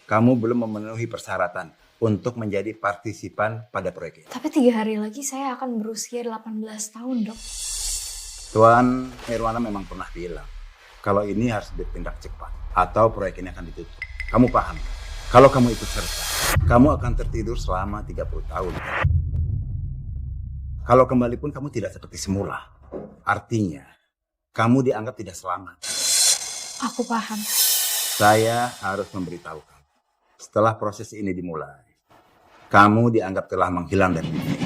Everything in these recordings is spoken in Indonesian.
kamu belum memenuhi persyaratan untuk menjadi partisipan pada proyek ini. Tapi 3 hari lagi saya akan berusia 18 tahun, Dok. Tuan Nirwana memang pernah bilang kalau ini harus ditindak cepat atau proyek ini akan ditutup. Kamu paham? Kalau kamu ikut serta, kamu akan tertidur selama 30 tahun. Kalau kembali pun kamu tidak seperti semula. Artinya, kamu dianggap tidak selamat. Aku paham. Saya harus memberitahu kamu. Setelah proses ini dimulai, kamu dianggap telah menghilang dari dunia.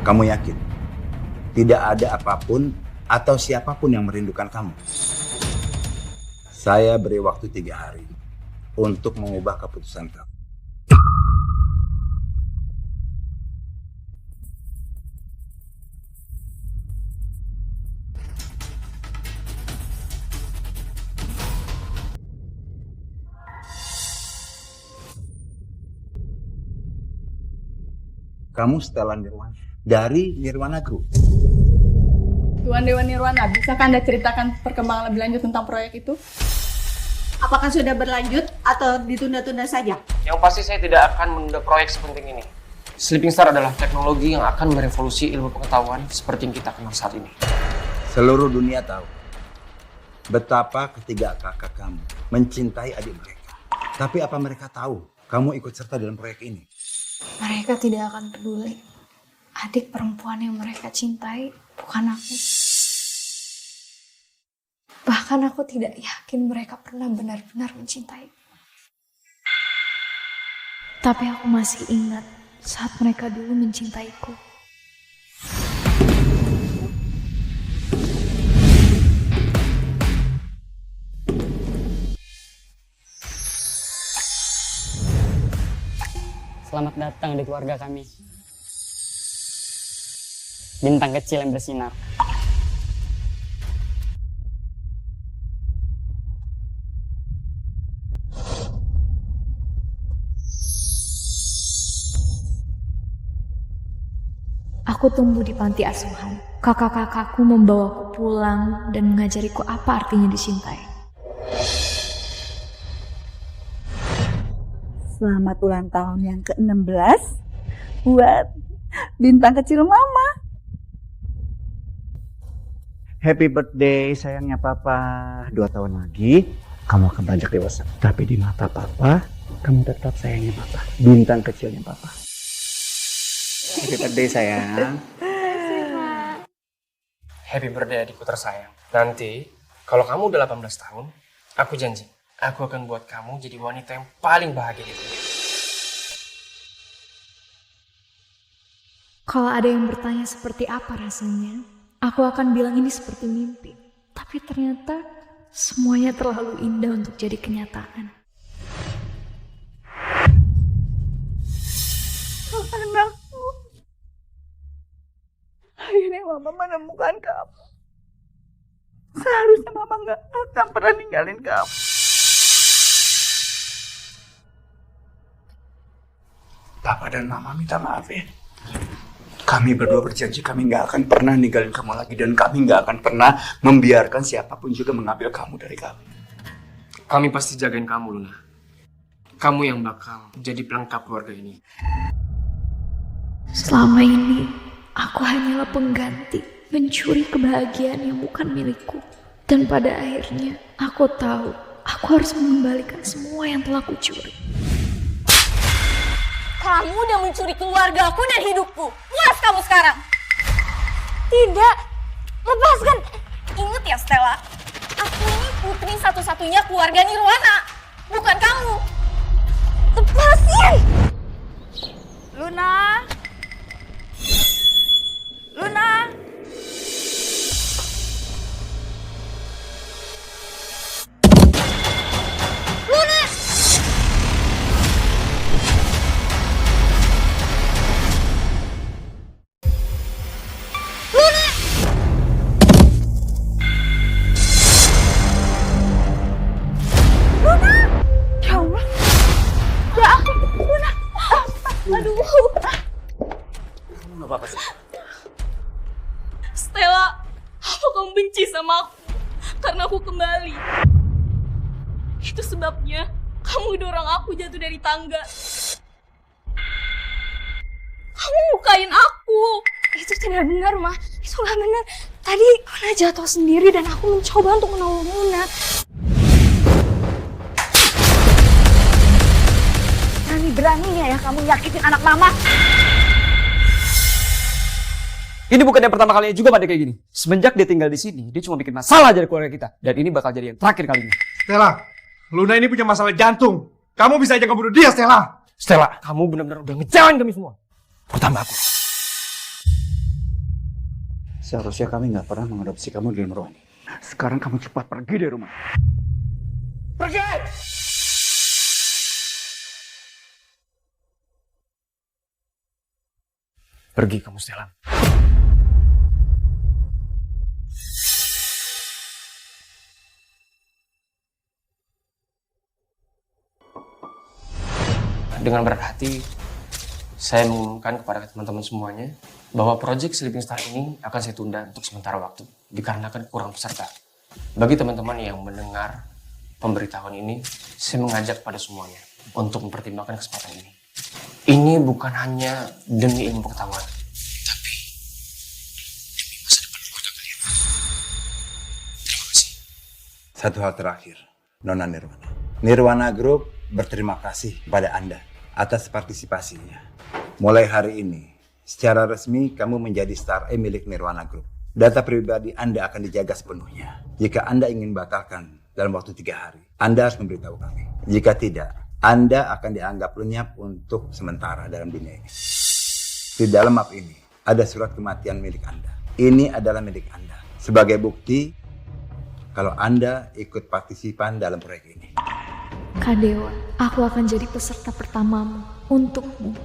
Kamu yakin? Tidak ada apapun atau siapapun yang merindukan kamu. Saya beri waktu 3 hari untuk mengubah keputusan kamu. Kamu Stella Nirwana dari Nirwana Group. Tuan Dewan Nirwana, bisakah Anda ceritakan perkembangan lebih lanjut tentang proyek itu? Apakah sudah berlanjut atau ditunda-tunda saja? Yang pasti saya tidak akan menunda proyek sepenting ini. Sleeping Star adalah teknologi yang akan merevolusi ilmu pengetahuan seperti yang kita kenal saat ini. Seluruh dunia tahu betapa ketiga kakak kamu mencintai adik mereka. Tapi apa mereka tahu kamu ikut serta dalam proyek ini? Mereka tidak akan peduli. Adik perempuan yang mereka cintai bukan aku. Bahkan aku tidak yakin mereka pernah benar-benar mencintai. Tapi aku masih ingat saat mereka dulu mencintaiku. Selamat datang di keluarga kami. Bintang kecil yang bersinar. Aku tumbuh di panti asuhan. Kakak-kakakku membawaku pulang dan mengajariku apa artinya dicintai. Selamat ulang tahun yang ke-16 buat bintang kecil mama. Happy birthday sayangnya papa. 2 tahun lagi kamu akan beranjak dewasa. Tapi di mata papa, kamu tetap sayangnya papa. Bintang kecilnya papa. Happy birthday sayang. Happy birthday adikku tersayang. Nanti, kalau kamu udah 18 tahun, aku janji, aku akan buat kamu jadi wanita yang paling bahagia di dunia. Kalau ada yang bertanya seperti apa rasanya, aku akan bilang ini seperti mimpi. Tapi ternyata semuanya terlalu indah untuk jadi kenyataan. Anakku, akhirnya mama menemukan kamu. Seharusnya mama gak akan pernah ninggalin kamu. Papa dan mama minta maaf ya. Kami berdua berjanji kami nggak akan pernah ninggalin kamu lagi. Dan kami nggak akan pernah membiarkan siapapun juga mengambil kamu dari kami. Kami pasti jagain kamu, Luna. Kamu yang bakal jadi pelengkap keluarga ini. Selama ini, aku hanyalah pengganti, mencuri kebahagiaan yang bukan milikku. Dan pada akhirnya, aku tahu aku harus mengembalikan semua yang telah kucuri. Kamu udah mencuri keluargaku dan hidupku. Puas kamu sekarang? Tidak. Lepaskan. Ingat ya Stella. Aku ini putri satu-satunya keluarga Nirwana. Bukan kamu. Lepasin. Luna. Luna. Ya Allah. Ya ampun, Luna. Aduh. Kamu nggak apa-apa sih? Stella, apa kamu benci sama aku? Karena aku kembali. Itu sebabnya kamu dorong aku jatuh dari tangga. Kamu lukain aku. Itu tidak benar, Ma. Itu gak benar. Tadi Luna jatuh sendiri dan aku mencoba untuk menolong Luna. Berani-beraninya ya kamu nyakitin anak mama. Ini bukan yang pertama kalinya juga pada kayak gini. Semenjak dia tinggal di sini, dia cuma bikin masalah dari keluarga kita. Dan ini bakal jadi yang terakhir kalinya. Stella, Luna ini punya masalah jantung. Kamu bisa aja ngebunuh dia, Stella. Stella, kamu benar-benar udah ngecewain kami semua. Terutama aku. Seharusnya kami nggak pernah mengadopsi kamu di rumah ini. Sekarang kamu cepat pergi dari rumah. Pergi! Pergi kamu, Stella. Dengan berat hati, saya mengumumkan kepada teman-teman semuanya bahwa proyek Sleeping Star ini akan saya tunda untuk sementara waktu dikarenakan kurang peserta. Bagi teman-teman yang mendengar pemberitahuan ini, saya mengajak pada semuanya untuk mempertimbangkan kesempatan ini. Ini bukan hanya demi ilmu pengetahuan, tapi demi masa depan keluarga kalian. Terima kasih. Satu hal terakhir, Nona Nirwana. Nirwana Group berterima kasih pada Anda atas partisipasinya. Mulai hari ini, secara resmi kamu menjadi Star E milik Nirwana Group. Data pribadi Anda akan dijaga sepenuhnya. Jika Anda ingin batalkan dalam waktu 3 hari, Anda harus memberitahu kami. Jika tidak, Anda akan dianggap lenyap untuk sementara dalam dunia ini. Di dalam map ini, ada surat kematian milik Anda. Ini adalah milik Anda. Sebagai bukti, kalau Anda ikut partisipan dalam proyek ini. Kak Dewa, aku akan jadi peserta pertamamu untukmu,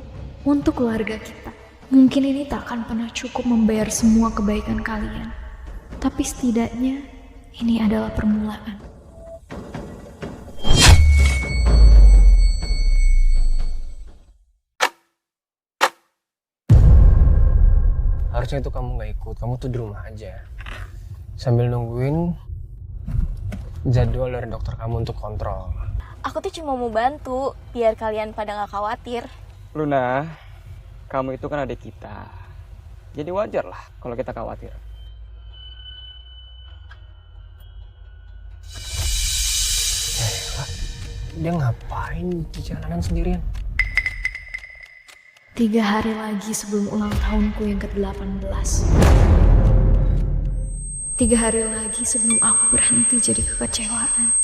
untuk keluarga kita. Mungkin ini tak akan pernah cukup membayar semua kebaikan kalian, tapi setidaknya ini adalah permulaan. Harusnya itu kamu nggak ikut, kamu tuh di rumah aja. Sambil nungguin jadwal dari dokter kamu untuk kontrol. Aku tuh cuma mau bantu, biar kalian pada gak khawatir. Luna, kamu itu kan adik kita. Jadi wajar lah kalau kita khawatir. Dia ngapain di jalanan sendirian? 3 hari lagi sebelum ulang tahunku yang ke-18. 3 hari lagi sebelum aku berhenti jadi kekecewaan.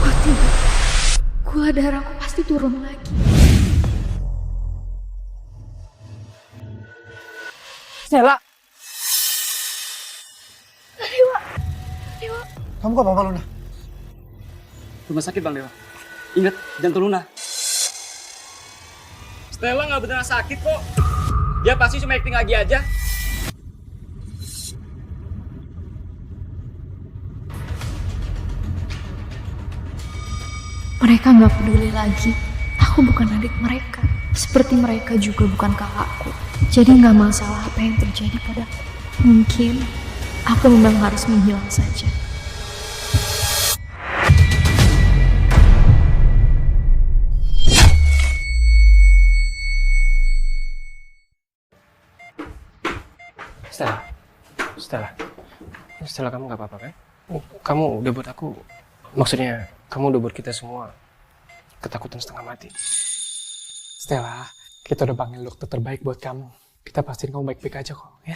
Oh tidak, gula darahku pasti turun lagi. Stella! Dewa, Dewa. Kamu kok apa-apa, Luna? Rumah sakit Bang Dewa. Ingat, jantung Luna. Stella nggak beneran sakit kok. Dia pasti cuma acting lagi aja. Mereka nggak peduli lagi. Aku bukan adik mereka. Seperti mereka juga bukan kakakku. Jadi nggak masalah apa yang terjadi padaku. Mungkin aku memang harus menghilang saja. Stella, kamu nggak apa-apa kan? Kamu udah buat aku, maksudnya kamu udah buat kita semua ketakutan setengah mati. Stella, kita udah panggil dokter terbaik buat kamu. Kita pastiin kamu baik-baik aja kok, ya?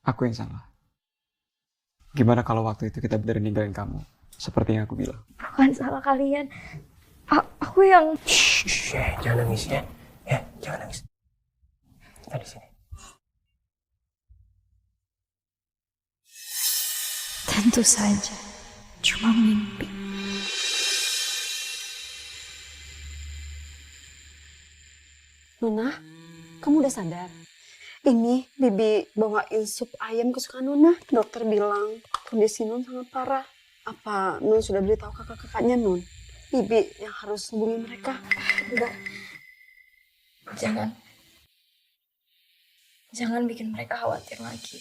Aku yang salah. Gimana kalau waktu itu kita beneran ninggalin kamu? Seperti yang aku bilang. Bukan salah kalian. Aku yang... Shh, jangan nangis ya. Ya, jangan nangis. Kita di sini. Tentu saja, cuma mimpi. Nona, kamu udah sadar? Ini Bibi bawain sup ayam kesukaan Nona. Dokter bilang kondisi Nun sangat parah. Apa Nun sudah beritahu kakak-kakaknya Nun? Bibi yang harus hubungi mereka. Enggak. Jangan bikin mereka khawatir lagi.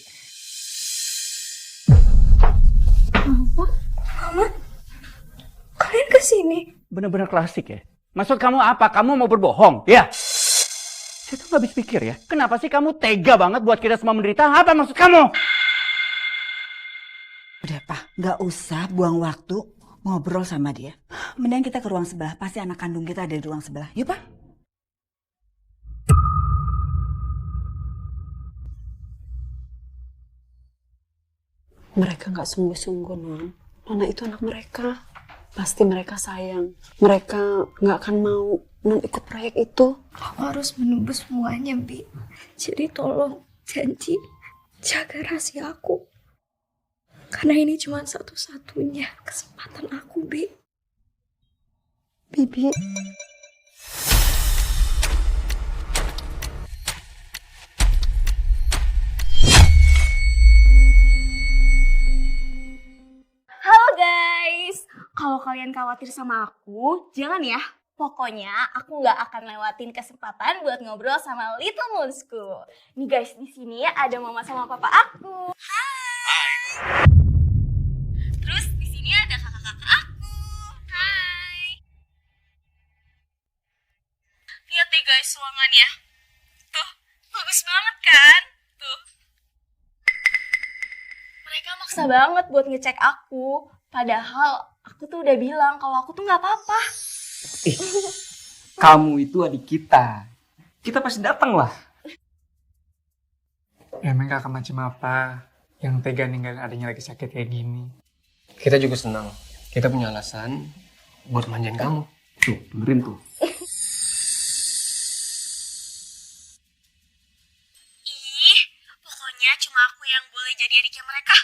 sini. Bener-bener klasik ya. Maksud kamu apa? Kamu mau berbohong? Ya. Saya tuh gak habis pikir ya. Kenapa sih kamu tega banget buat kita semua menderita? Apa maksud kamu? Udah Pak, nggak usah buang waktu ngobrol sama dia. Mending kita ke ruang sebelah, pasti anak kandung kita ada di ruang sebelah. Yuk Pak. Mereka nggak sungguh-sungguh, Non. Nona itu anak mereka. Pasti mereka sayang. Mereka nggak akan mau Non ikut proyek itu. Aku harus menembus semuanya, Bi. Jadi tolong janji jaga rahasia aku. Karena ini cuma satu-satunya kesempatan aku, Bi. Bibi. Halo guys, kalau kalian khawatir sama aku, jangan ya. Pokoknya aku nggak akan lewatin kesempatan buat ngobrol sama Little Moonsku. Nih guys, di sini ada mama sama papa aku. Hai. Terus di sini ada kakak-kakak aku. Hai. Lihat deh guys ruangannya. Tuh, bagus banget kan? Tuh. Mereka maksa banget buat ngecek aku. Padahal aku tuh udah bilang kalau aku tuh nggak apa-apa. Kamu itu adik kita. Kita pasti datang lah. Emang kakak macam apa yang tega ninggalin adiknya lagi sakit kayak gini? Kita juga senang. Kita punya alasan buat manjain kamu. Tuh, dengerin tuh. Ih, pokoknya cuma aku yang boleh jadi adiknya mereka.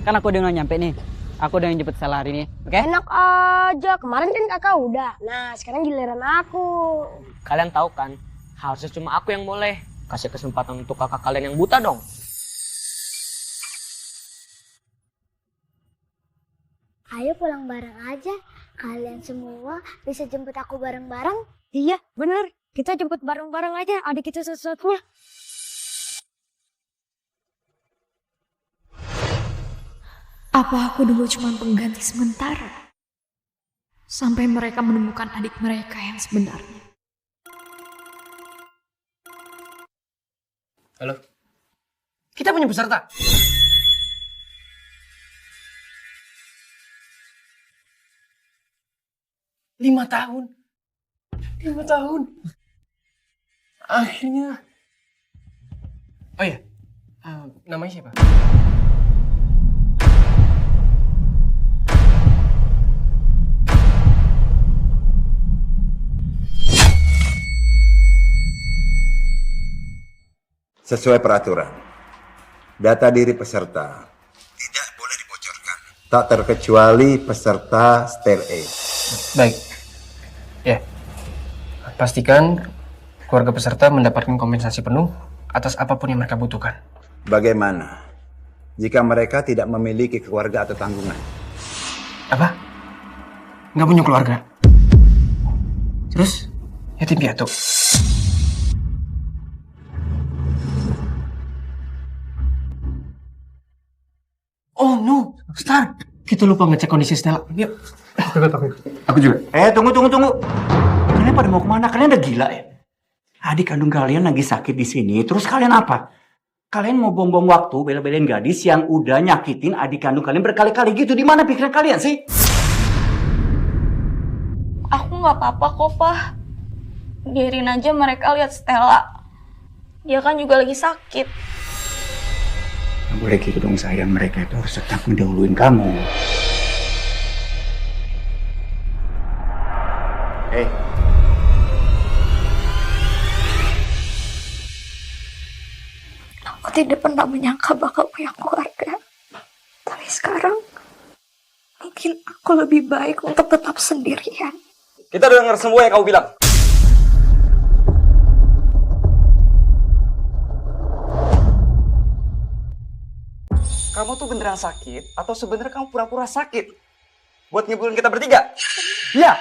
Kan aku udah nyampe nih. Aku udah yang jemput Stella hari ini, oke? Enak aja, kemarin kan kakak udah. Nah, sekarang giliran aku. Kalian tahu kan, harusnya cuma aku yang boleh. Kasih kesempatan untuk kakak kalian yang buta dong. Ayo pulang bareng aja. Kalian semua bisa jemput aku bareng-bareng. Iya, bener. Kita jemput bareng-bareng aja adik kita satu-satunya. Apa aku dulu cuma pengganti sementara? Sampai mereka menemukan adik mereka yang sebenarnya. Halo? Kita punya peserta. Lima tahun. Akhirnya. Oh iya, namanya siapa? Sesuai peraturan, data diri peserta tidak boleh dibocorkan, tak terkecuali peserta Stel A. Baik. Ya. Pastikan keluarga peserta mendapatkan kompensasi penuh atas apapun yang mereka butuhkan. Bagaimana jika mereka tidak memiliki keluarga atau tanggungan? Apa? Nggak punya keluarga? Terus? Yatim piatu? Oh no, Star. Kita lupa ngecek kondisi Stella. Yuk. Aku juga. Tunggu. Kalian pada mau kemana? Kalian udah gila ya? Adik kandung kalian lagi sakit di sini, terus kalian apa? Kalian mau buang-buang waktu bela-belain gadis yang udah nyakitin adik kandung kalian berkali-kali gitu. Di mana pikiran kalian sih? Aku nggak apa-apa kok, Pak. Biarin aja mereka lihat Stella. Dia kan juga lagi sakit. Gak boleh gitu dong sayang, mereka itu harus tetap mendahuluin kamu. Aku tidak pernah menyangka bakal punya keluarga. Tapi sekarang, mungkin aku lebih baik untuk tetap sendirian. Kita udah denger semua yang kamu bilang. Kamu tuh beneran sakit atau sebenarnya kamu pura-pura sakit? Buat ngibulin kita bertiga? Iya.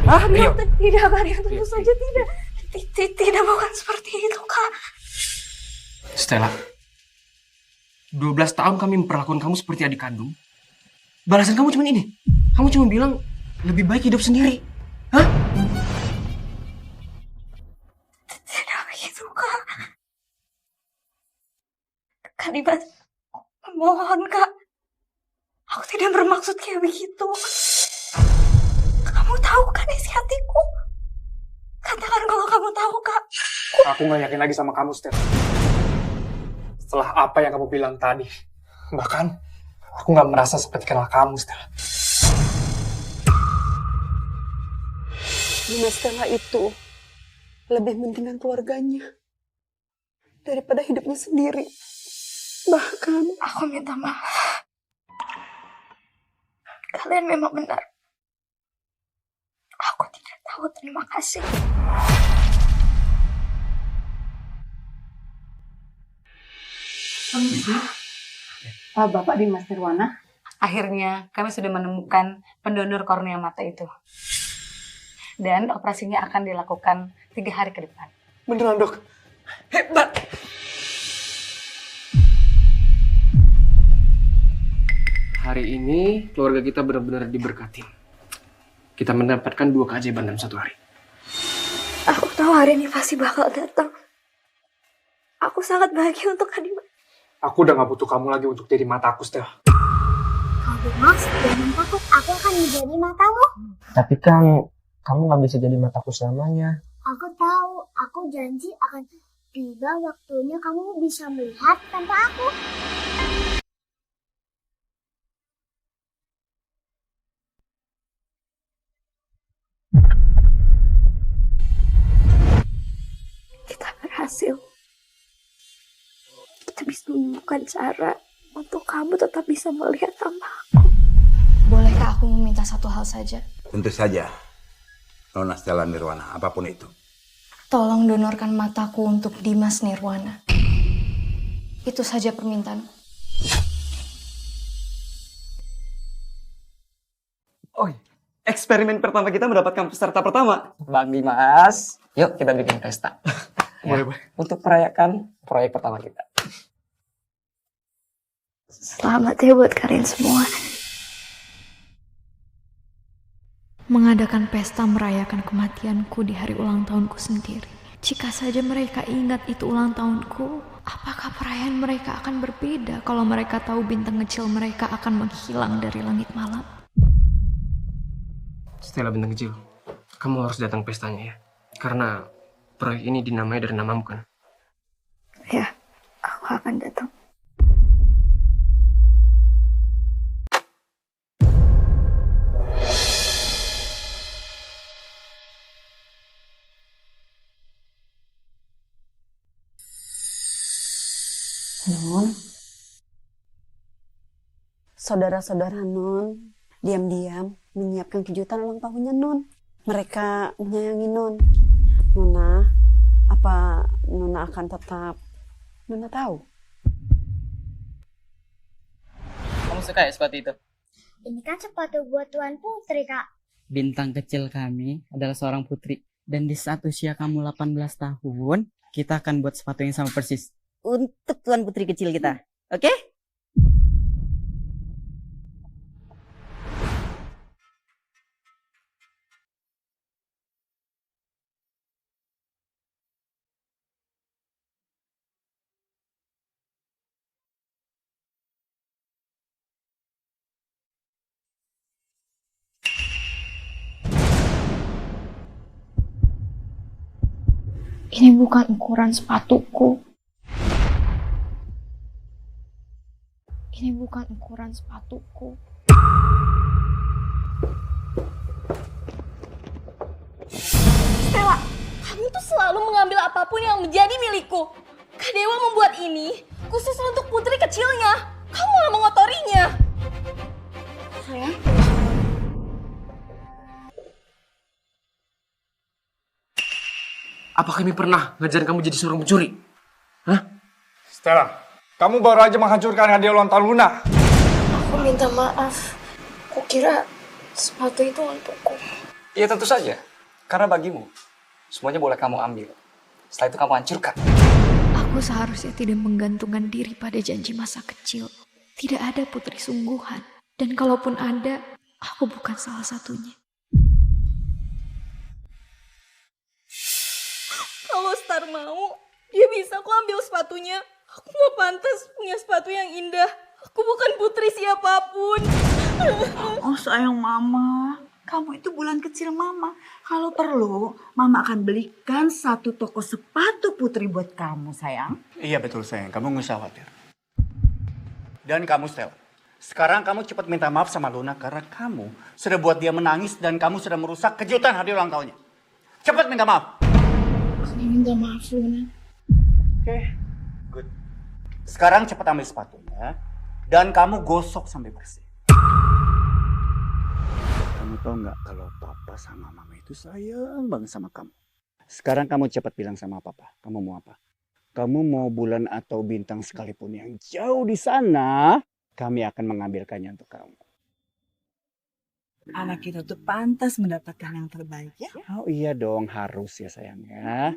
Tidak, tentu saja tidak. Tidak, bukan seperti itu, Kak. Stella, 12 tahun kami memperlakukan kamu seperti adik kandung. Balasan kamu cuma ini. Kamu cuma bilang lebih baik hidup sendiri. Hah? Tidak begitu, Kak. Kak Dimas, mohon, Kak. Aku tidak bermaksud kayak begitu. Kamu tahu kan isi hatiku? Katakan kalau kamu tahu, Kak. Aku gak yakin lagi sama kamu, Stella. Setelah apa yang kamu bilang tadi. Bahkan, aku gak merasa seperti kenal kamu, Stella. Dimas Stella itu lebih pentingkan keluarganya daripada hidupnya sendiri. Bahkan Aku minta maaf. Kalian memang benar. Aku tidak tahu terima kasih. Bapak Dimas Nirwana, akhirnya kami sudah menemukan pendonor kornea mata itu. Dan operasinya akan dilakukan 3 hari ke depan. Beneran, Dok? Hebat! Hari ini keluarga kita benar-benar diberkati. Kita mendapatkan 2 keajaiban dalam 1 hari. Aku tahu hari ini pasti bakal datang. Aku sangat bahagia untuk Kak Dimas. Aku udah gak butuh kamu lagi untuk jadi mataku, Stella. Kak Dimas, jangan takut, aku akan menjadi matamu. Tapi kan kamu gak bisa jadi mataku selamanya. Aku tahu, aku janji akan tiba waktunya kamu bisa melihat tanpa aku. Kita berhasil. Kita bisa menemukan cara untuk kamu tetap bisa melihat tanpa aku. Bolehkah aku meminta satu hal saja? Tentu saja, Nona Stella Nirwana, apapun itu. Tolong donorkan mataku untuk Dimas Nirwana. Itu saja permintaan. Oh, eksperimen pertama kita mendapatkan peserta pertama. Bang Dimas, yuk kita bikin pesta. Boleh. Untuk merayakan proyek pertama kita. Selamat ya buat kalian semua. Mengadakan pesta merayakan kematianku di hari ulang tahunku sendiri. Jika saja mereka ingat itu ulang tahunku, apakah perayaan mereka akan berbeda kalau mereka tahu bintang kecil mereka akan menghilang dari langit malam? Stella bintang kecil, kamu harus datang pestanya ya. Karena proyek ini dinamai dari namamu kan? Ya, aku akan datang. Nun, saudara-saudara Nun diam-diam menyiapkan kejutan ulang tahunnya Nun. Mereka menyayangi Nun. Nona, apa Nona akan tetap? Nona tahu. Kamu suka ya sepatu itu? Ini kan sepatu buat Tuan Putri, Kak. Bintang kecil kami adalah seorang putri. Dan di saat usia kamu 18 tahun, kita akan buat sepatu yang sama persis. Untuk Tuan Putri kecil kita. Oke? Ini bukan ukuran sepatuku. Ini bukan ukuran sepatuku. Stella, kamu tuh selalu mengambil apapun yang menjadi milikku. Kak Dewa membuat ini khusus untuk putri kecilnya. Kamu malah mengotorinya. Sayang, Apa kami pernah ngajarin kamu jadi seorang pencuri? Hah? Stella, kamu baru aja menghancurkan hadiah ulang tahun Luna. Aku minta maaf. Kukira sepatu itu untukku. Iya tentu saja. Karena bagimu, semuanya boleh kamu ambil. Setelah itu kamu hancurkan. Aku seharusnya tidak menggantungkan diri pada janji masa kecil. Tidak ada putri sungguhan. Dan kalaupun ada, aku bukan salah satunya. Kalau Star mau, dia bisa kok ambil sepatunya. Aku gak pantas punya sepatu yang indah. Aku bukan putri siapapun. Oh sayang mama, kamu itu bulan kecil mama. Kalau perlu, mama akan belikan satu toko sepatu putri buat kamu sayang. Iya betul sayang, kamu nggak usah khawatir. Dan kamu Stel, sekarang kamu cepat minta maaf sama Luna karena kamu sudah buat dia menangis dan kamu sudah merusak kejutan hari ulang tahunnya. Cepat minta maaf. Saya minta maaf, Luna. Oke, good. Sekarang cepat ambil sepatunya dan kamu gosok sampai bersih. Kamu tahu nggak kalau papa sama mama itu sayang banget sama kamu. Sekarang kamu cepat bilang sama papa, kamu mau apa? Kamu mau bulan atau bintang sekalipun yang jauh di sana, kami akan mengambilkannya untuk kamu. Anak kita tuh pantas mendapatkan yang terbaik ya. Oh iya dong, harus ya sayang ya.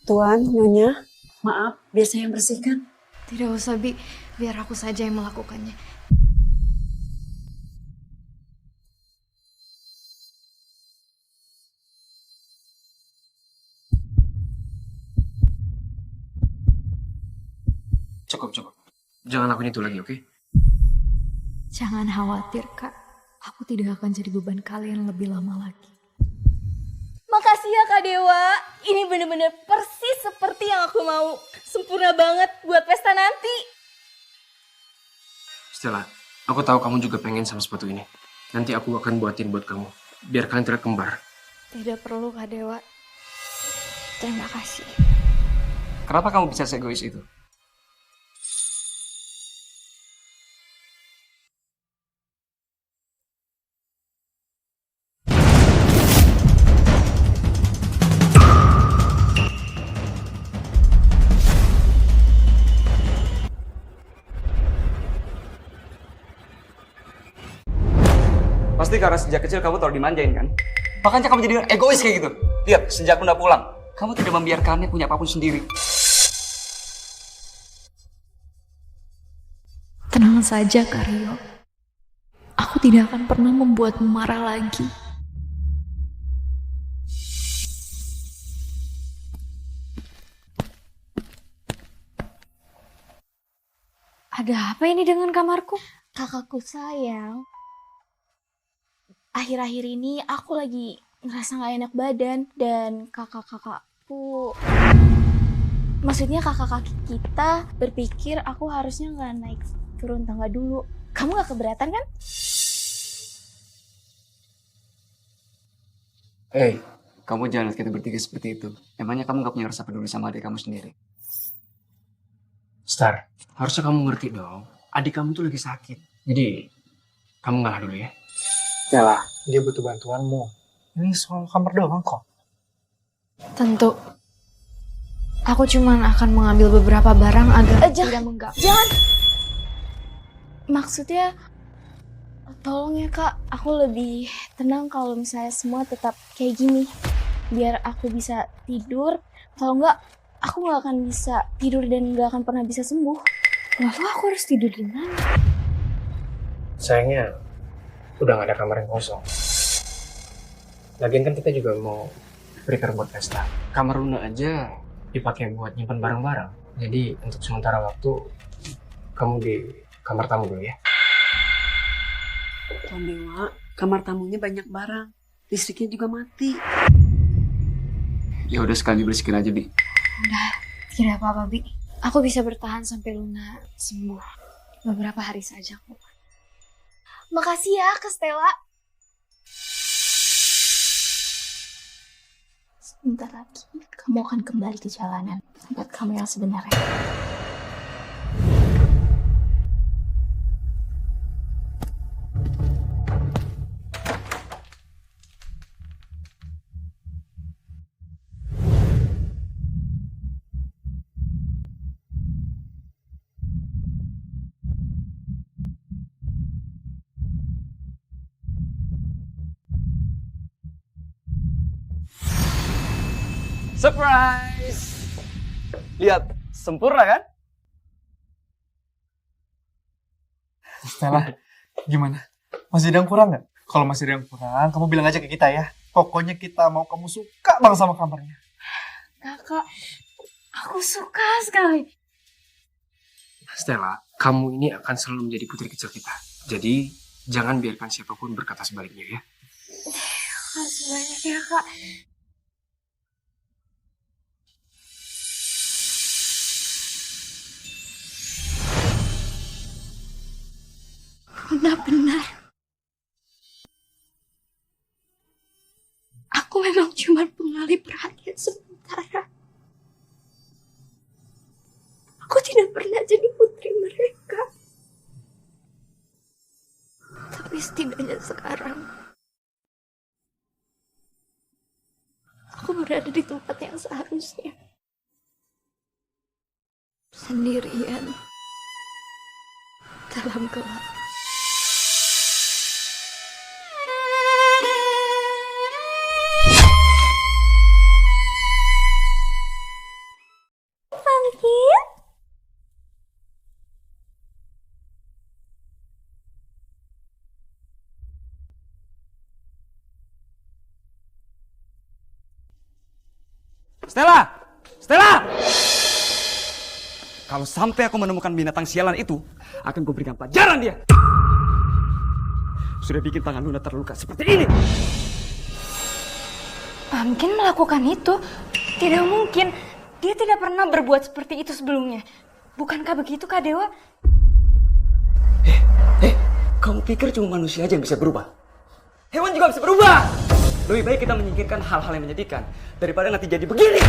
Tuan, Nyonya, maaf, biar saya yang bersihkan. Tidak usah, Bi. Biar aku saja yang melakukannya. Cukup. Jangan lakuin itu lagi, oke? Jangan khawatir, Kak. Aku tidak akan jadi beban kalian lebih lama lagi. Makasih ya Kak Dewa. Ini bener-bener persis seperti yang aku mau. Sempurna banget buat pesta nanti. Stella, aku tahu kamu juga pengen sama sepatu ini. Nanti aku akan buatin buat kamu. Biar kalian terlihat kembar. Tidak perlu, Kak Dewa. Terima kasih. Kenapa kamu bisa seegois itu? Pasti karena sejak kecil kamu terlalu dimanjain kan? Makanya kamu jadi egois kayak gitu. Lihat, sejak Bunda pulang, kamu tidak membiarkannya punya apapun sendiri. Tenang saja, Kak Rio. Aku tidak akan pernah membuatmu marah lagi. Ada apa ini dengan kamarku? Kakakku sayang, akhir-akhir ini aku lagi ngerasa gak enak badan dan kakak-kakakku, maksudnya kakak-kakak kita berpikir aku harusnya gak naik turun tangga dulu. Kamu gak keberatan kan? Kamu jangan lihat kita bertiga seperti itu. Emangnya kamu gak punya rasa peduli sama adik kamu sendiri? Star, harusnya kamu ngerti dong. Adik kamu tuh lagi sakit. Jadi, kamu ngalah dulu ya. Stella, dia butuh bantuanmu. Ini soal kamar doang kok. Tentu. Aku cuman akan mengambil beberapa barang agar tidak mengganggu. Jangan! Maksudnya, tolong ya Kak, aku lebih tenang kalau misalnya semua tetap kayak gini. Biar aku bisa tidur, kalau enggak, aku nggak akan bisa tidur dan nggak akan pernah bisa sembuh. Lalu aku harus tidur di mana? Sayangnya, udah gak ada kamar yang kosong. Lagian kan kita juga mau prepare buat pesta. Kamar Luna aja dipakai buat nyimpan barang-barang. Jadi untuk sementara waktu, kamu di kamar tamu dulu ya. Tuan Dewa, kamar tamunya banyak barang. Listriknya juga mati. Ya udah sekali bersihin aja, Bi. Udah, tidak apa-apa, Bi. Aku bisa bertahan sampai Luna sembuh. Beberapa hari saja kok. Makasih ya ke Stella. Sebentar lagi kamu akan kembali ke jalanan. Tempat kamu yang sebenarnya. Surprise! Lihat, sempurna kan? Stella, gimana? Masih ada yang kurang nggak? Kalau masih ada yang kurang, kamu bilang aja ke kita ya. Pokoknya kita mau kamu suka banget sama kamarnya. Kakak, aku suka sekali. Stella, kamu ini akan selalu menjadi putri kecil kita. Jadi, jangan biarkan siapapun berkata sebaliknya ya. Makasih banyak ya, Kak. Benar-benar. Aku memang cuma pengalih perhatian sementara. Aku tidak pernah jadi putri mereka. Tapi setidaknya sekarang aku berada di tempat yang seharusnya. Sendirian. Dalam gelap. Pumpkin? Stella! Stella! Kalau sampai aku menemukan binatang sialan itu, akan kuberikan pelajaran dia. Sudah bikin tangan Luna terluka seperti ini. Pumpkin melakukan itu? Tidak mungkin. Dia tidak pernah berbuat seperti itu sebelumnya. Bukankah begitu, Kak Dewa? Kamu pikir cuma manusia aja yang bisa berubah? Hewan juga bisa berubah! Lebih baik kita menyingkirkan hal-hal yang menyedihkan daripada nanti jadi begini.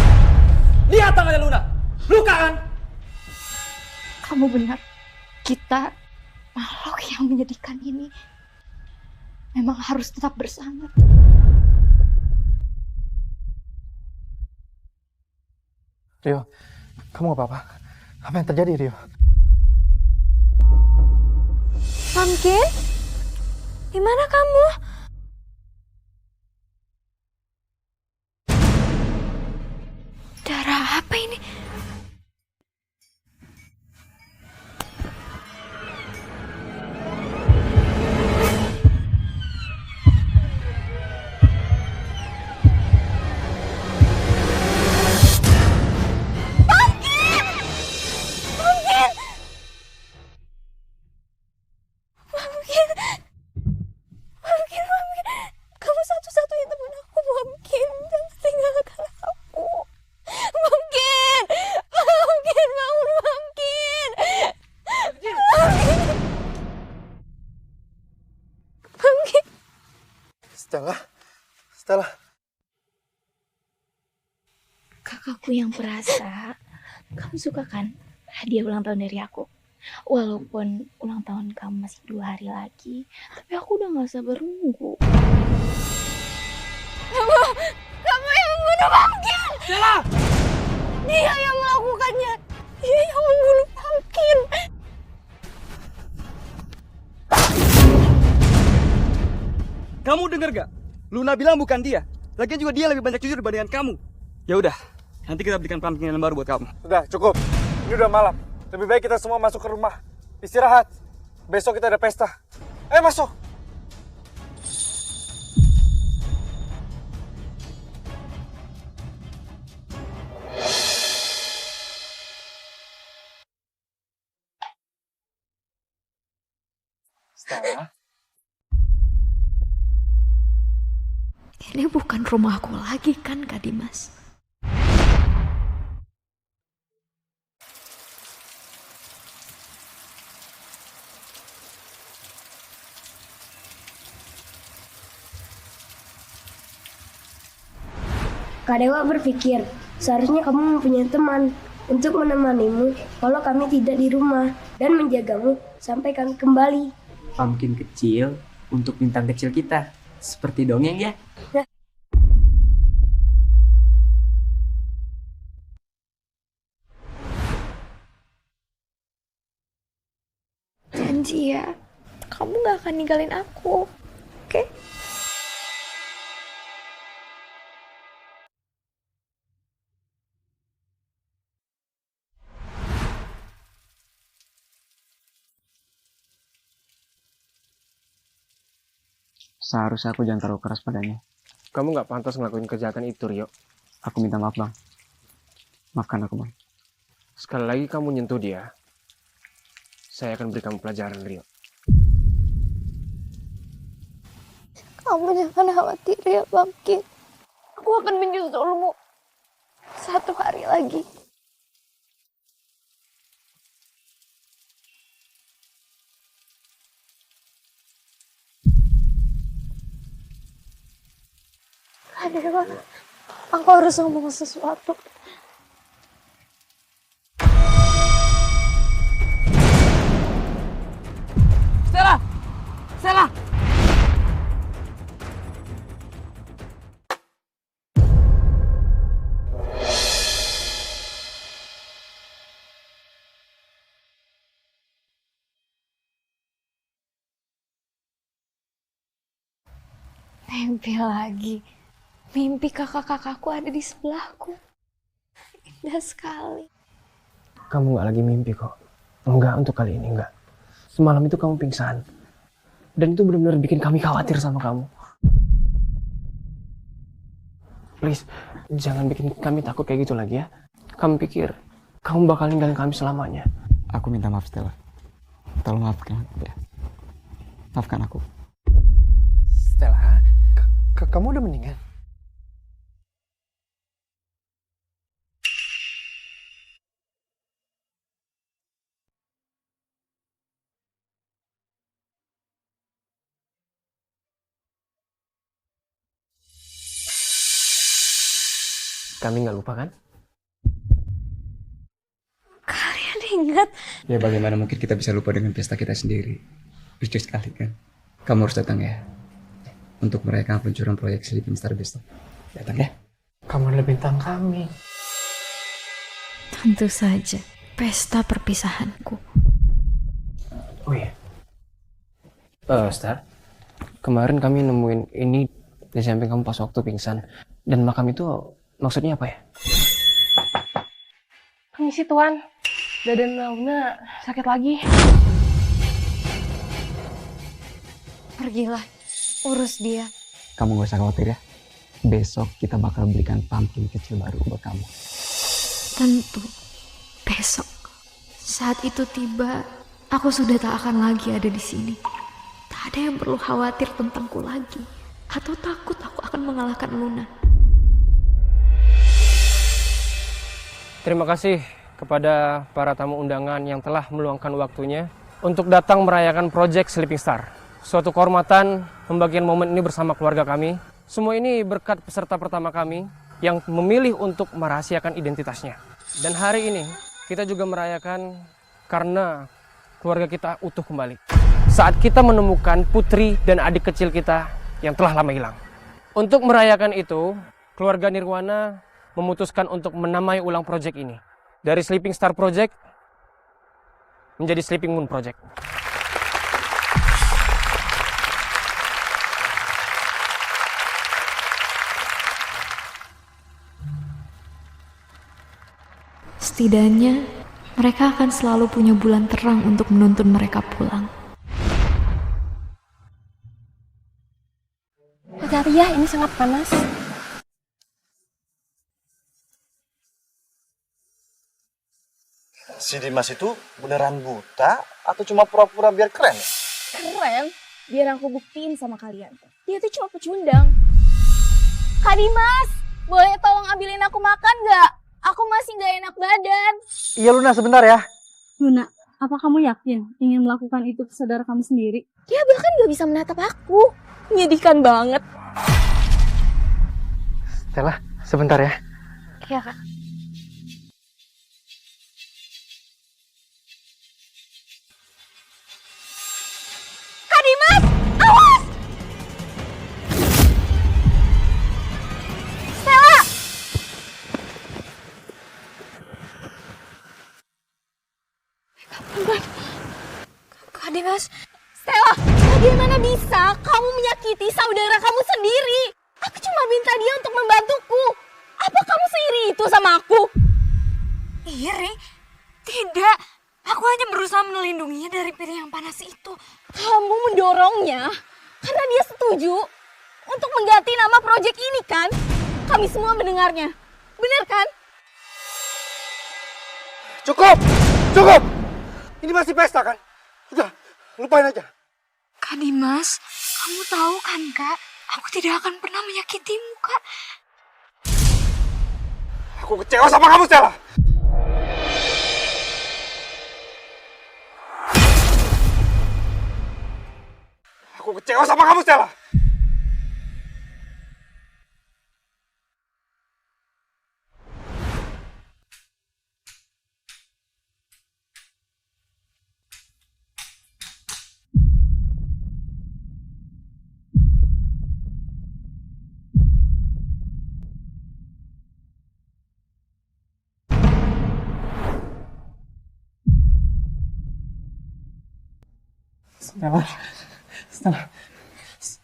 Lihat tangannya Luna. Luka kan? Kamu benar. Kita, makhluk yang menyedihkan ini, memang harus tetap bersama. Rio, kamu gak apa-apa? Apa yang terjadi, Rio? Pumpkin? Di mana kamu? Darah apa ini? Kamu satu-satunya teman aku, Pumpkin. Jangan tinggalkan aku. Pumpkin! Pumpkin, bangun, Pumpkin! Pumpkin! Stella? Stella? Kakakku yang perasa, kamu suka kan hadiah ulang tahun dari aku? Walaupun ulang tahun kamu masih 2 hari lagi, tapi aku udah gak sabar nunggu. Kamu yang membunuh Pumpkin! Stella! Dia yang melakukannya! Dia yang membunuh Pumpkin! Kamu denger gak? Luna bilang bukan dia. Lagian juga dia lebih banyak jujur dibandingkan kamu. Ya udah, nanti kita belikan pumpkin yang baru buat kamu. Udah, cukup. Ini udah malam. Lebih baik kita semua masuk ke rumah. Istirahat. Besok kita ada pesta. Ayo masuk. Stella? Ini bukan rumahku lagi kan, Kak Dimas? Kak Dewa berpikir, seharusnya kamu mempunyai teman untuk menemanimu kalau kami tidak di rumah dan menjagamu sampai kami kembali. Pumpkin kecil untuk bintang kecil kita. Seperti dongeng ya. Janji ya, kamu gak akan ninggalin aku, oke? Seharusnya aku jangan terlalu keras padanya. Kamu nggak pantas ngelakuin kejahatan itu, Rio. Aku minta maaf, Bang. Maafkan aku, Bang. Sekali lagi kamu nyentuh dia, saya akan beri kamu pelajaran, Rio. Kamu jangan khawatir ya, Bangkit. Aku akan menyusulmu satu hari lagi. Adewa, aku harus ngomong sesuatu. Stella! Stella! Mimpi lagi. Mimpi kakak-kakakku ada di sebelahku. Indah sekali. Kamu nggak lagi mimpi kok. Enggak, untuk kali ini enggak. Semalam itu kamu pingsan. Dan itu benar-benar bikin kami khawatir sama kamu. Please, jangan bikin kami takut kayak gitu lagi ya. Kamu pikir, kamu bakal ninggalin kami selamanya. Aku minta maaf, Stella. Tolong maafkan aku ya. Maafkan aku. Stella, kamu udah meninggal? Kami nggak lupa kan? Kalian ingat? Ya bagaimana mungkin kita bisa lupa dengan pesta kita sendiri. Lucu sekali kan? Kamu harus datang ya. Untuk merayakan peluncuran proyek Sleeping Star besok. Datang ya. Kamu adalah bintang kami. Tentu saja, pesta perpisahanku. Oh iya. Star, kemarin kami nemuin ini di samping kamu pas waktu pingsan. Dan makam itu maksudnya apa ya? Permisi Tuan, Dada Nauna sakit lagi. Pergilah, urus dia. Kamu gak usah khawatir ya. Besok kita bakal belikan pumpkin kecil baru buat kamu. Tentu, besok. Saat itu tiba, aku sudah tak akan lagi ada di sini. Tak ada yang perlu khawatir tentangku lagi. Atau takut aku akan mengalahkan Luna. Terima kasih kepada para tamu undangan yang telah meluangkan waktunya untuk datang merayakan proyek Sleeping Star. Suatu kehormatan pembagian momen ini bersama keluarga kami. Semua ini berkat peserta pertama kami yang memilih untuk merahasiakan identitasnya. Dan hari ini kita juga merayakan karena keluarga kita utuh kembali. Saat kita menemukan putri dan adik kecil kita yang telah lama hilang. Untuk merayakan itu, keluarga Nirwana memutuskan untuk menamai ulang proyek ini. Dari Sleeping Star Project menjadi Sleeping Moon Project. Setidaknya, mereka akan selalu punya bulan terang untuk menuntun mereka pulang. Hati-hati ya, ini sangat panas. Si Dimas itu beneran buta atau cuma pura-pura biar keren? Keren, biar aku buktiin sama kalian. Dia tuh cuma pecundang. Kak Dimas, boleh tolong ambilin aku makan gak? Aku masih gak enak badan. Iya Luna, sebentar ya. Luna, apa kamu yakin ingin melakukan itu ke saudara kamu sendiri? Dia bahkan gak bisa menatap aku. Menyedihkan banget. Stella, sebentar ya. Iya Kak. Kak Dimas, awas! Stella! Kak Dimas, Stella, bagaimana bisa kamu menyakiti saudara kamu sendiri? Aku cuma minta dia untuk membantuku. Apa kamu seiri itu sama aku? Iri? Tidak. Aku hanya berusaha melindunginya dari pilih yang panas itu. Kamu mendorongnya Karena dia setuju untuk mengganti nama proyek ini kan? Kami semua mendengarnya. Bener kan? Cukup! Cukup! Ini masih pesta kan? Udah, lupain aja. Kak Dimas, kamu tahu kan Kak, aku tidak akan pernah menyakitimu Kak. Aku kecewa sama kamu, Stella. Aku kecewa sama kamu, Stella.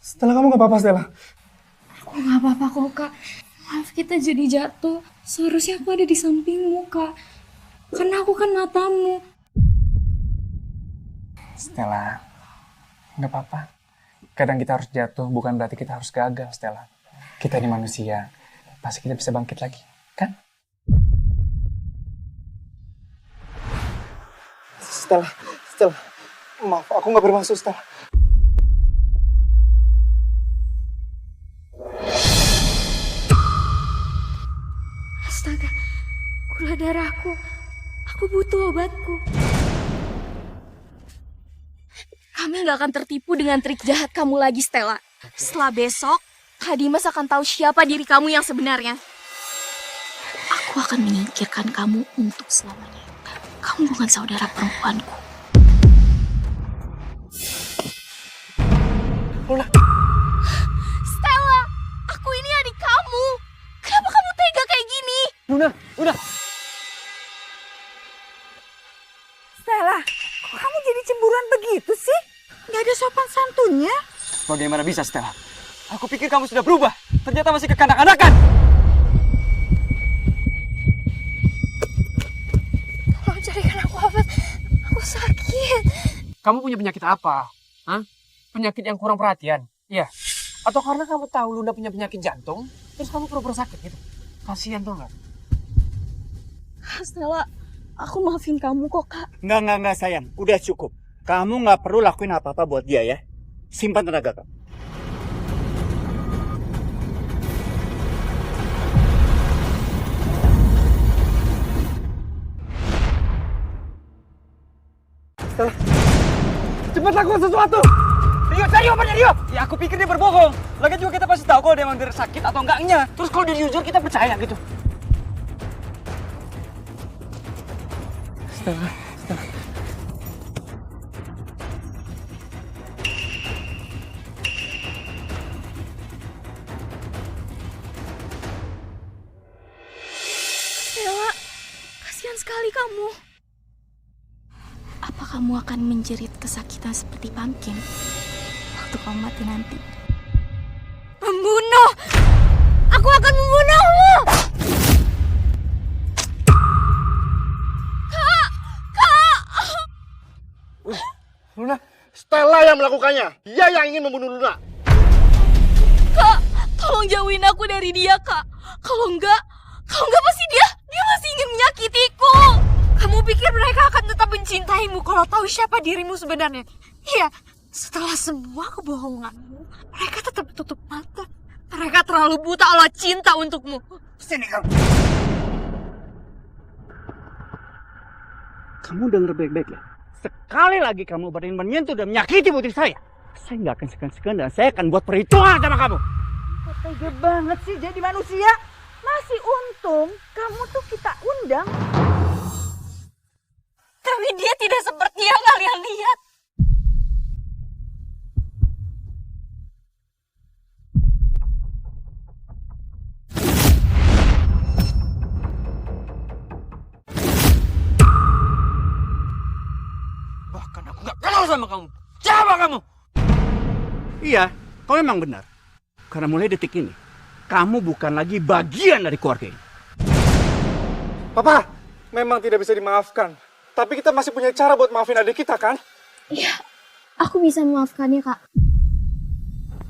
Stella, kamu gak apa-apa, Stella? Aku gak apa-apa kok Kak. Maaf kita jadi jatuh. Seharusnya aku ada di sampingmu Kak. Karena aku kan matamu. Stella, gak apa-apa. Kadang kita harus jatuh, bukan berarti kita harus gagal, Stella. Kita ini manusia, pasti kita bisa bangkit lagi, kan? Stella, maaf, aku gak bermaksud, Stella. Astaga, gula darahku. Aku butuh obatku. Kami gak akan tertipu dengan trik jahat kamu lagi, Stella. Setelah besok, Kak Dimas akan tahu siapa diri kamu yang sebenarnya. Aku akan menyingkirkan kamu untuk selamanya. Kamu bukan saudara perempuanku. Luna. Stella, aku ini adik kamu. Kenapa kamu tega kayak gini? Luna. Stella, kok kamu jadi cemburuan begitu sih? Gak ada sopan santunnya. Bagaimana bisa, Stella? Aku pikir kamu sudah berubah. Ternyata masih kekanak-kanakan. Tolong carikan aku obat. Aku sakit. Kamu punya penyakit apa? Hah? Penyakit yang kurang perhatian? Iya. Atau karena kamu tahu Luna punya penyakit jantung, terus kamu pura-pura sakit gitu? Kasihan tuh nggak? Stella, aku maafin kamu kok, Kak. Enggak sayang, udah cukup. Kamu nggak perlu lakuin apa-apa buat dia ya. Simpan tenaga kamu. Stella, cepat lakukan sesuatu. Rio, cari obatnya Rio. Ya aku pikir dia berbohong. Lagi juga kita pasti tahu kalau dia emang sakit atau enggaknya. Terus kalau dia jujur kita percaya gitu. Stella. Stella, kasihan sekali kamu. Apa kamu akan menjerit kesakitan seperti Pumpkin waktu kamu mati nanti? Pembunuh! Aku akan membunuhmu! Kak! Luna, Stella yang melakukannya. Dia yang ingin membunuh Luna. Kak, tolong jauhin aku dari dia, Kak. Kalau enggak pasti dia masih ingin menyakitiku. Kamu pikir mereka akan tetap mencintaimu kalau tahu siapa dirimu sebenarnya? Iya, setelah semua kebohonganmu, mereka tetap tutup mata. Mereka terlalu buta oleh cinta untukmu. Sini kamu. Kamu dengar baik-baik ya. Sekali lagi kamu berani menyentuh dan menyakiti putri saya nggak akan segan-segan dan saya akan buat perhitungan sama kamu. Kok tega banget sih jadi manusia? Masih untung kamu tuh kita undang. Tapi dia tidak seperti yang kalian lihat. Bahkan aku nggak kenal sama kamu. Siapa kamu? Iya, kau memang benar. Karena mulai detik ini, kamu bukan lagi bagian dari keluarga ini. Papa, memang tidak bisa dimaafkan. Tapi kita masih punya cara buat maafin adik kita, kan? Iya, aku bisa memaafkannya, Kak.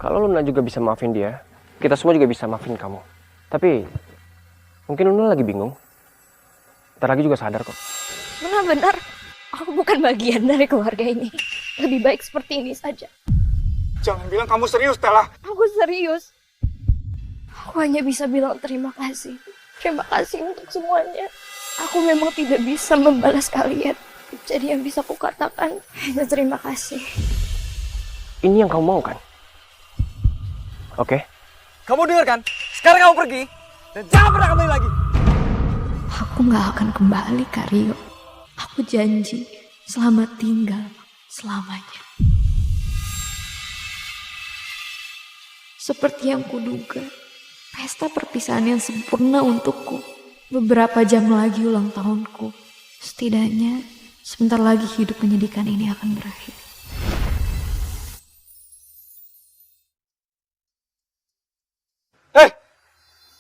Kalau Luna juga bisa maafin dia, kita semua juga bisa maafin kamu. Tapi mungkin Luna lagi bingung. Ntar lagi juga sadar kok. Benar-benar, aku bukan bagian dari keluarga ini. Lebih baik seperti ini saja. Jangan bilang kamu serius, Stella. Aku serius. Aku hanya bisa bilang terima kasih. Terima kasih untuk semuanya. Aku memang tidak bisa membalas kalian. Jadi yang bisa aku katakan hanya terima kasih. Ini yang kamu mau kan? Oke. Kamu dengar kan? Sekarang kamu pergi dan jangan pernah kembali lagi. Aku gak akan kembali, Kak Rio. Aku janji, selamat tinggal selamanya. Seperti yang kuduga, pesta perpisahan yang sempurna untukku. Beberapa jam lagi ulang tahunku. Setidaknya, sebentar lagi hidup menyedihkan ini akan berakhir.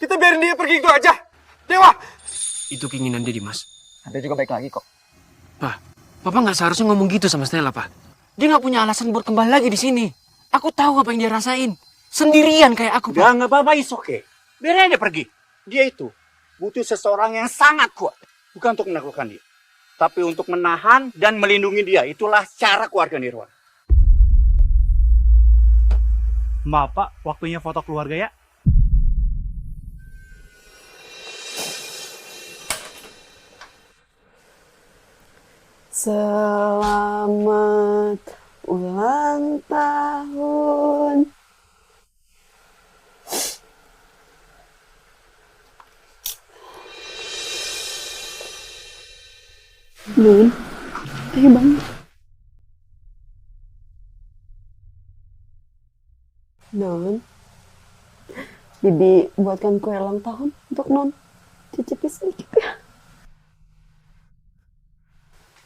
Kita biarin dia pergi gitu aja. Dewa! Itu keinginan dia, Dimas. Anda juga baik lagi kok. Pak, Papa nggak seharusnya ngomong gitu sama Stella, Pak. Dia nggak punya alasan buat kembali lagi di sini. Aku tahu apa yang dia rasain. Sendirian kayak aku, Pak. Nggak apa-apa, is okay. Biarin dia pergi. Dia itu butuh seseorang yang sangat kuat. Bukan untuk menaklukkan dia, tapi untuk menahan dan melindungi dia. Itulah cara keluarga Nirwana. Maaf Pak, waktunya foto keluarga ya. Selamat ulang tahun. Nun, ayo bangun. Non, Bibi buatkan kue ulang tahun untuk Non. Cicipi sedikit ya.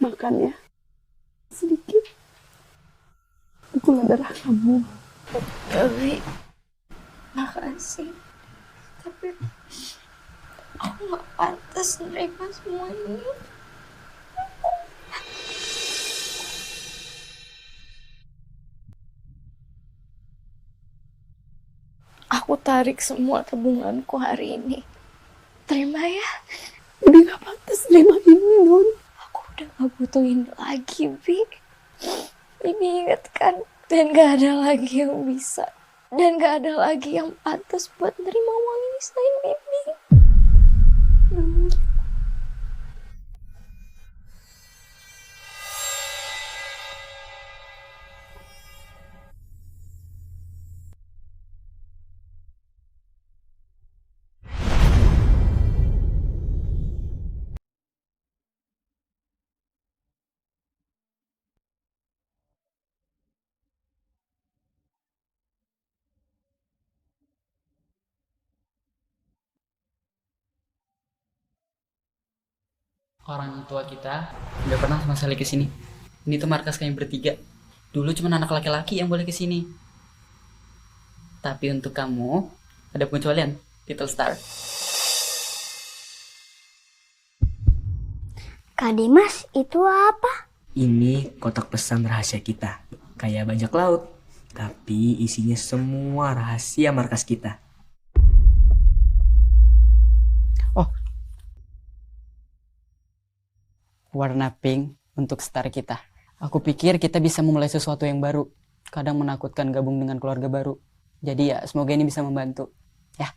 Makan ya. Sedikit. Gula darah kamu. Tapi, makasih. Tapi, aku gak pantas menerima semua ini. Aku tarik semua tabunganku hari ini. Terima ya. Bibi gak pantas terima ini, Nun. Aku udah gak butuh ini lagi, Bi. Bibi inget kan? Dan gak ada lagi yang bisa. Dan gak ada lagi yang pantas buat nerima uang ini selain Bibi. Orang tua kita udah pernah sama sekali ke sini. Ini tuh markas kami bertiga. Dulu cuma anak laki-laki yang boleh ke sini. Tapi untuk kamu ada pengecualian, Little Star. Kak Dimas, itu apa? Ini kotak pesan rahasia kita. Kayak bajak laut, tapi isinya semua rahasia markas kita. Warna pink untuk star kita. Aku pikir kita bisa memulai sesuatu yang baru. Kadang menakutkan gabung dengan keluarga baru. Jadi ya semoga ini bisa membantu. Ya,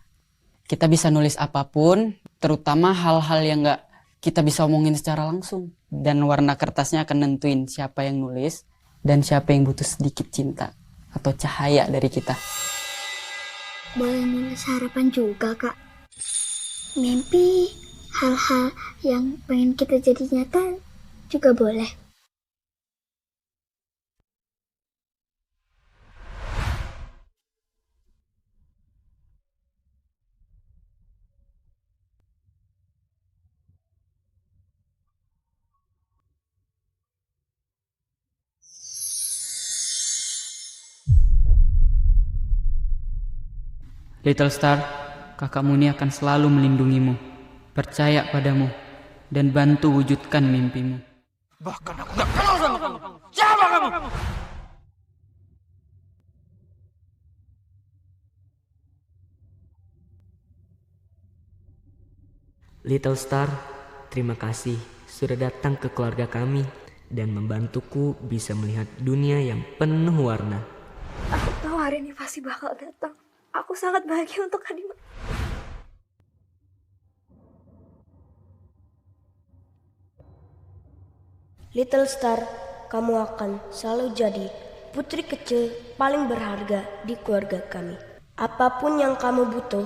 kita bisa nulis apapun, terutama hal-hal yang gak kita bisa omongin secara langsung. Dan warna kertasnya akan nentuin siapa yang nulis dan siapa yang butuh sedikit cinta atau cahaya dari kita. Boleh nulis harapan juga, Kak. Mimpi, hal-hal yang pengen kita jadi nyata juga boleh. Little Star, kakakmu ini akan selalu melindungimu, percaya padamu, dan bantu wujudkan mimpimu. Bahkan aku gak kenal sama kamu. Siapa kamu? Little Star, terima kasih sudah datang ke keluarga kami dan membantuku bisa melihat dunia yang penuh warna. Aku tahu hari ini pasti bakal datang. Aku sangat bahagia untuk Kadima. Little Star, kamu akan selalu jadi putri kecil paling berharga di keluarga kami. Apapun yang kamu butuh,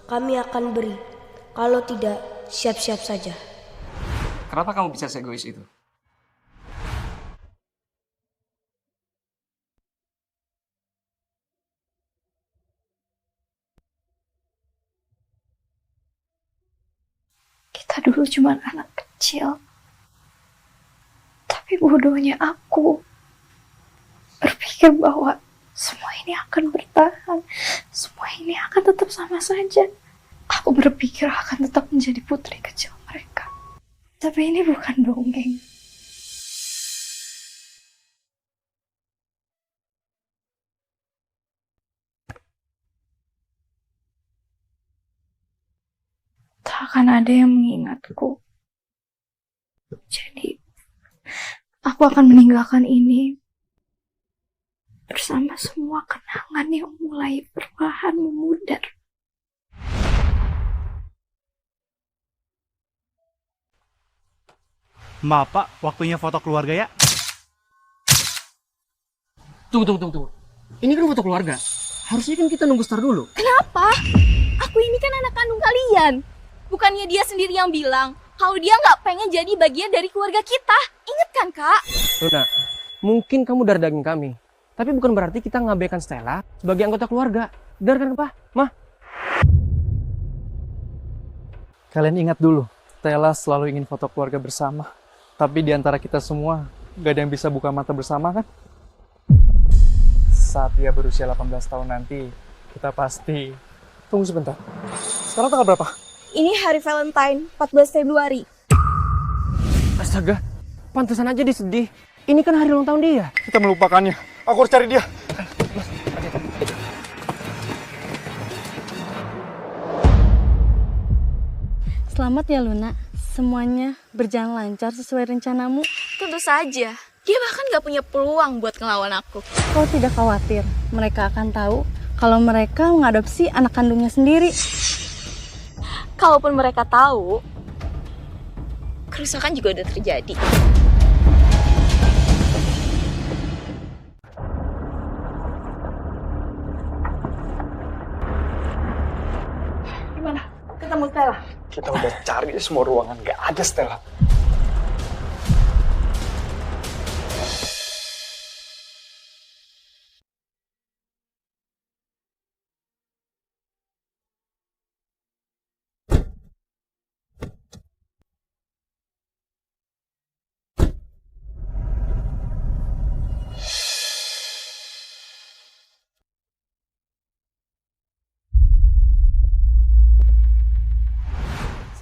kami akan beri. Kalau tidak, siap-siap saja. Kenapa kamu bisa seegois itu? Kita dulu cuma anak kecil. Tapi bodohnya aku berpikir bahwa semua ini akan bertahan. Semua ini akan tetap sama saja. Aku berpikir akan tetap menjadi putri kecil mereka. Tapi ini bukan dongeng. Tak akan ada yang mengingatku. Jadi, aku akan meninggalkan ini bersama semua kenangan yang mulai perlahan memudar. Maaf Pak, waktunya foto keluarga ya. Tunggu. Ini kan foto keluarga. Harusnya kan kita nunggu Star dulu. Kenapa? Aku ini kan anak kandung kalian. Bukannya dia sendiri yang bilang kalau dia nggak pengen jadi bagian dari keluarga kita. Ingat kan, Kak? Luna, mungkin kamu darah daging kami. Tapi bukan berarti kita ngabaikan Stella sebagai anggota keluarga. Benar kan, Pak? Mah? Kalian ingat dulu, Stella selalu ingin foto keluarga bersama. Tapi di antara kita semua, gak ada yang bisa buka mata bersama kan? Saat dia berusia 18 tahun nanti, kita pasti... Tunggu sebentar. Sekarang tanggal berapa? Ini hari Valentine, 14 Februari. Astaga, pantesan aja dia sedih. Ini kan hari ulang tahun dia. Kita melupakannya. Aku harus cari dia. Selamat ya Luna, semuanya berjalan lancar sesuai rencanamu. Tentu saja. Dia bahkan gak punya peluang buat ngelawan aku. Kau tidak khawatir, mereka akan tahu kalau mereka mengadopsi anak kandungnya sendiri. Kalaupun mereka tahu, kerusakan juga udah terjadi. Gimana? Ketemu Stella? Kita udah cari semua ruangan, gak ada Stella.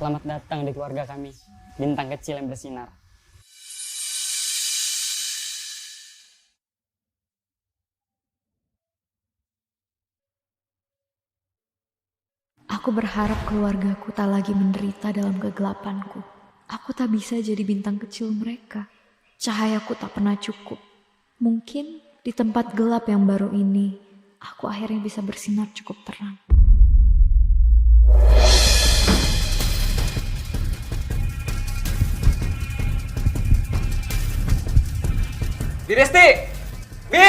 Selamat datang di keluarga kami, bintang kecil yang bersinar. Aku berharap keluargaku tak lagi menderita dalam kegelapanku. Aku tak bisa jadi bintang kecil mereka. Cahayaku tak pernah cukup. Mungkin di tempat gelap yang baru ini, aku akhirnya bisa bersinar cukup terang. Bi Resti! Bi!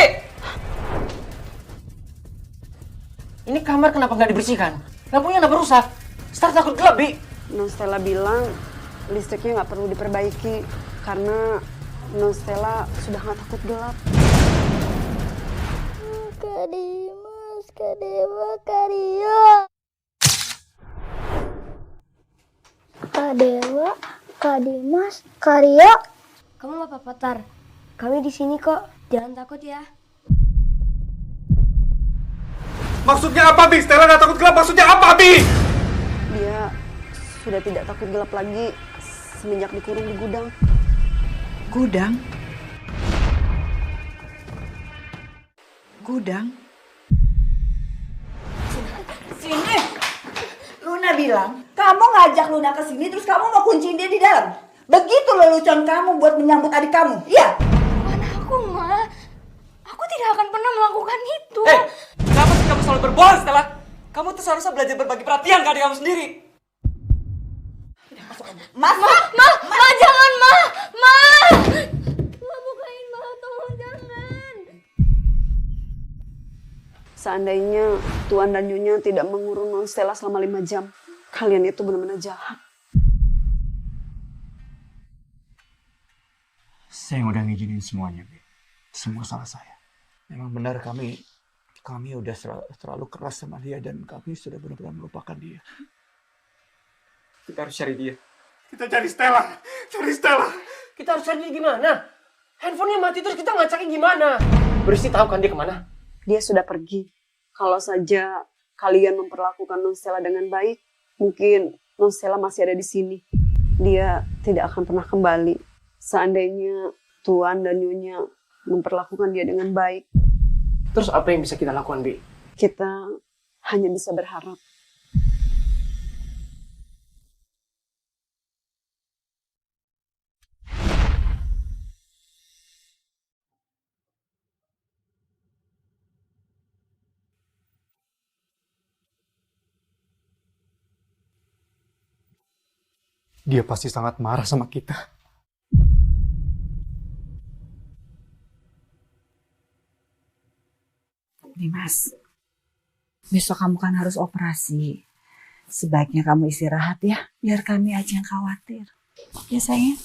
Ini kamar kenapa nggak dibersihkan? Lampunya kenapa rusak? Star takut gelap, Bi. Non Stella bilang listriknya nggak perlu diperbaiki karena Non Stella sudah nggak takut gelap. Kak Dimas, Kak Dewa, Kak Rio. Kak Dewa, Kak Dimas, Kak Rio. Kamu gak apa-apa, Tar. Kami di sini kok. Jangan takut ya. Maksudnya apa, Bi? Stella nggak takut gelap, maksudnya apa, Bi? Dia sudah tidak takut gelap lagi semenjak dikurung di gudang. Gudang? Gudang? Sini! Luna bilang Kamu ngajak Luna ke sini terus kamu mau kunciin dia di dalam. Begitu lelucon kamu buat menyambut adik kamu, iya? Mana aku, Ma? Aku tidak akan pernah melakukan itu. Kenapa sih kamu selalu berbohong, Stella? Kamu tuh seharusnya belajar berbagi perhatian ke adik kamu sendiri. Mas, Ma, jangan, Ma! Ma! Ma, bukain, Ma, tolong jangan. Seandainya Tuan dan Nyonya tidak mengurung Non Stella selama 5 jam, kalian itu benar-benar jahat. Saya yang udah ngizinin semuanya, Bi. Semua salah saya. Memang benar kami udah terlalu keras sama dia dan kami sudah benar-benar melupakan dia. Kita harus cari dia. Kita cari Stella. Cari Stella. Kita harus cari dia gimana? Handphonenya mati terus kita ngacakin gimana? Berisi tahu kan dia kemana? Dia sudah pergi. Kalau saja kalian memperlakukan Non Stella dengan baik, mungkin Non Stella masih ada di sini. Dia tidak akan pernah kembali. Seandainya Tuan dan Nyonya memperlakukan dia dengan baik. Terus apa yang bisa kita lakukan, Bi? Kita hanya bisa berharap. Dia pasti sangat marah sama kita. Dimas, besok kamu kan harus operasi. Sebaiknya kamu istirahat ya, biar kami aja yang khawatir. Ya sayang?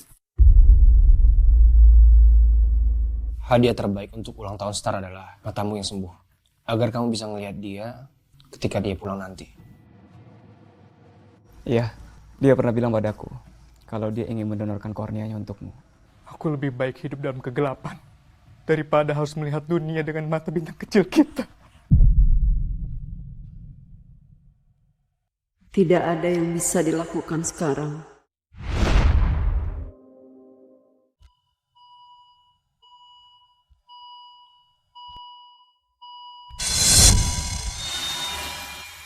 Hadiah terbaik untuk ulang tahun Star adalah matamu yang sembuh. Agar kamu bisa ngelihat dia ketika dia pulang nanti. Iya, dia pernah bilang padaku kalau dia ingin mendonorkan korneanya untukmu. Aku lebih baik hidup dalam kegelapan daripada harus melihat dunia dengan mata bintang kecil kita. Tidak ada yang bisa dilakukan sekarang.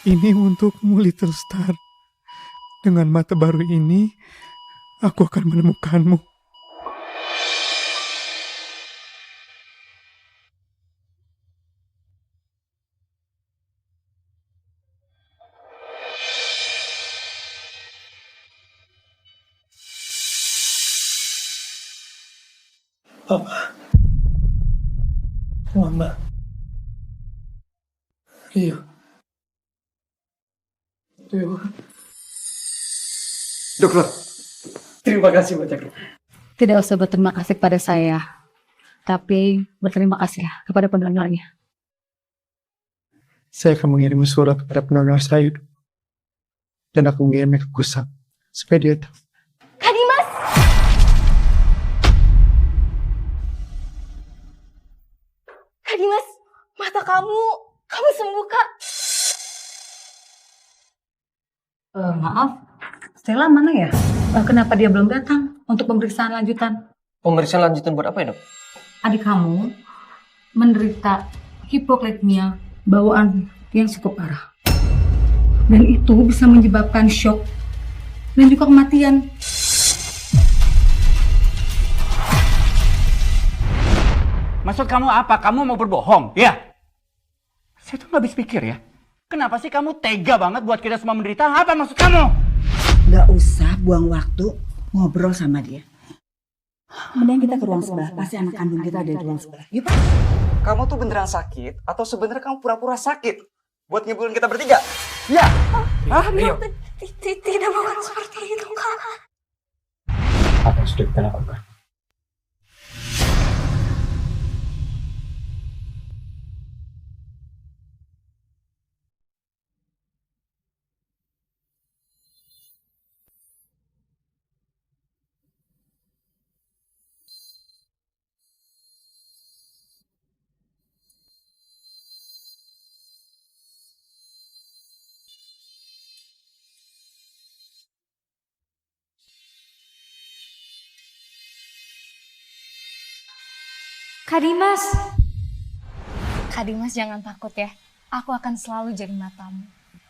Ini untukmu, Little Star. Dengan mata baru ini, aku akan menemukanmu. Papa. Mama. Rio. Dokter, terima kasih banyak. Tidak usah berterima kasih kepada saya, tapi berterima kasihlah kepada pendonornya. Saya akan mengirim surat kepada pendonor saya. Dan aku mengirimnya ke Kusam. Supaya dia tahu. Kak Dimas! Kak Dimas, mata kamu sembuh, Kak. Maaf, Stella mana ya? Kenapa dia belum datang untuk pemeriksaan lanjutan? Pemeriksaan lanjutan buat apa ya, Dok? Adik kamu menderita hipoglikemia bawaan yang cukup parah. Dan itu bisa menyebabkan shock dan juga kematian. Maksud kamu apa? Kamu mau berbohong? Ya? Saya tuh nggak habis pikir ya. Kenapa sih kamu tega banget buat kita semua menderita? Apa maksud kamu? Gak usah buang waktu ngobrol sama dia. Mending kita ke ruang sebelah. Pasti anak kandung kita ada di ruang sebelah. Yuk, Pak. Kamu tuh beneran sakit atau sebenarnya kamu pura-pura sakit buat ngibulin kita bertiga? Ya. Hah? Rio. Tidak bukan seperti itu, Kak. Apa yang sudah kita lakukan? Kak Dimas. Kak Dimas jangan takut ya. Aku akan selalu jadi matamu.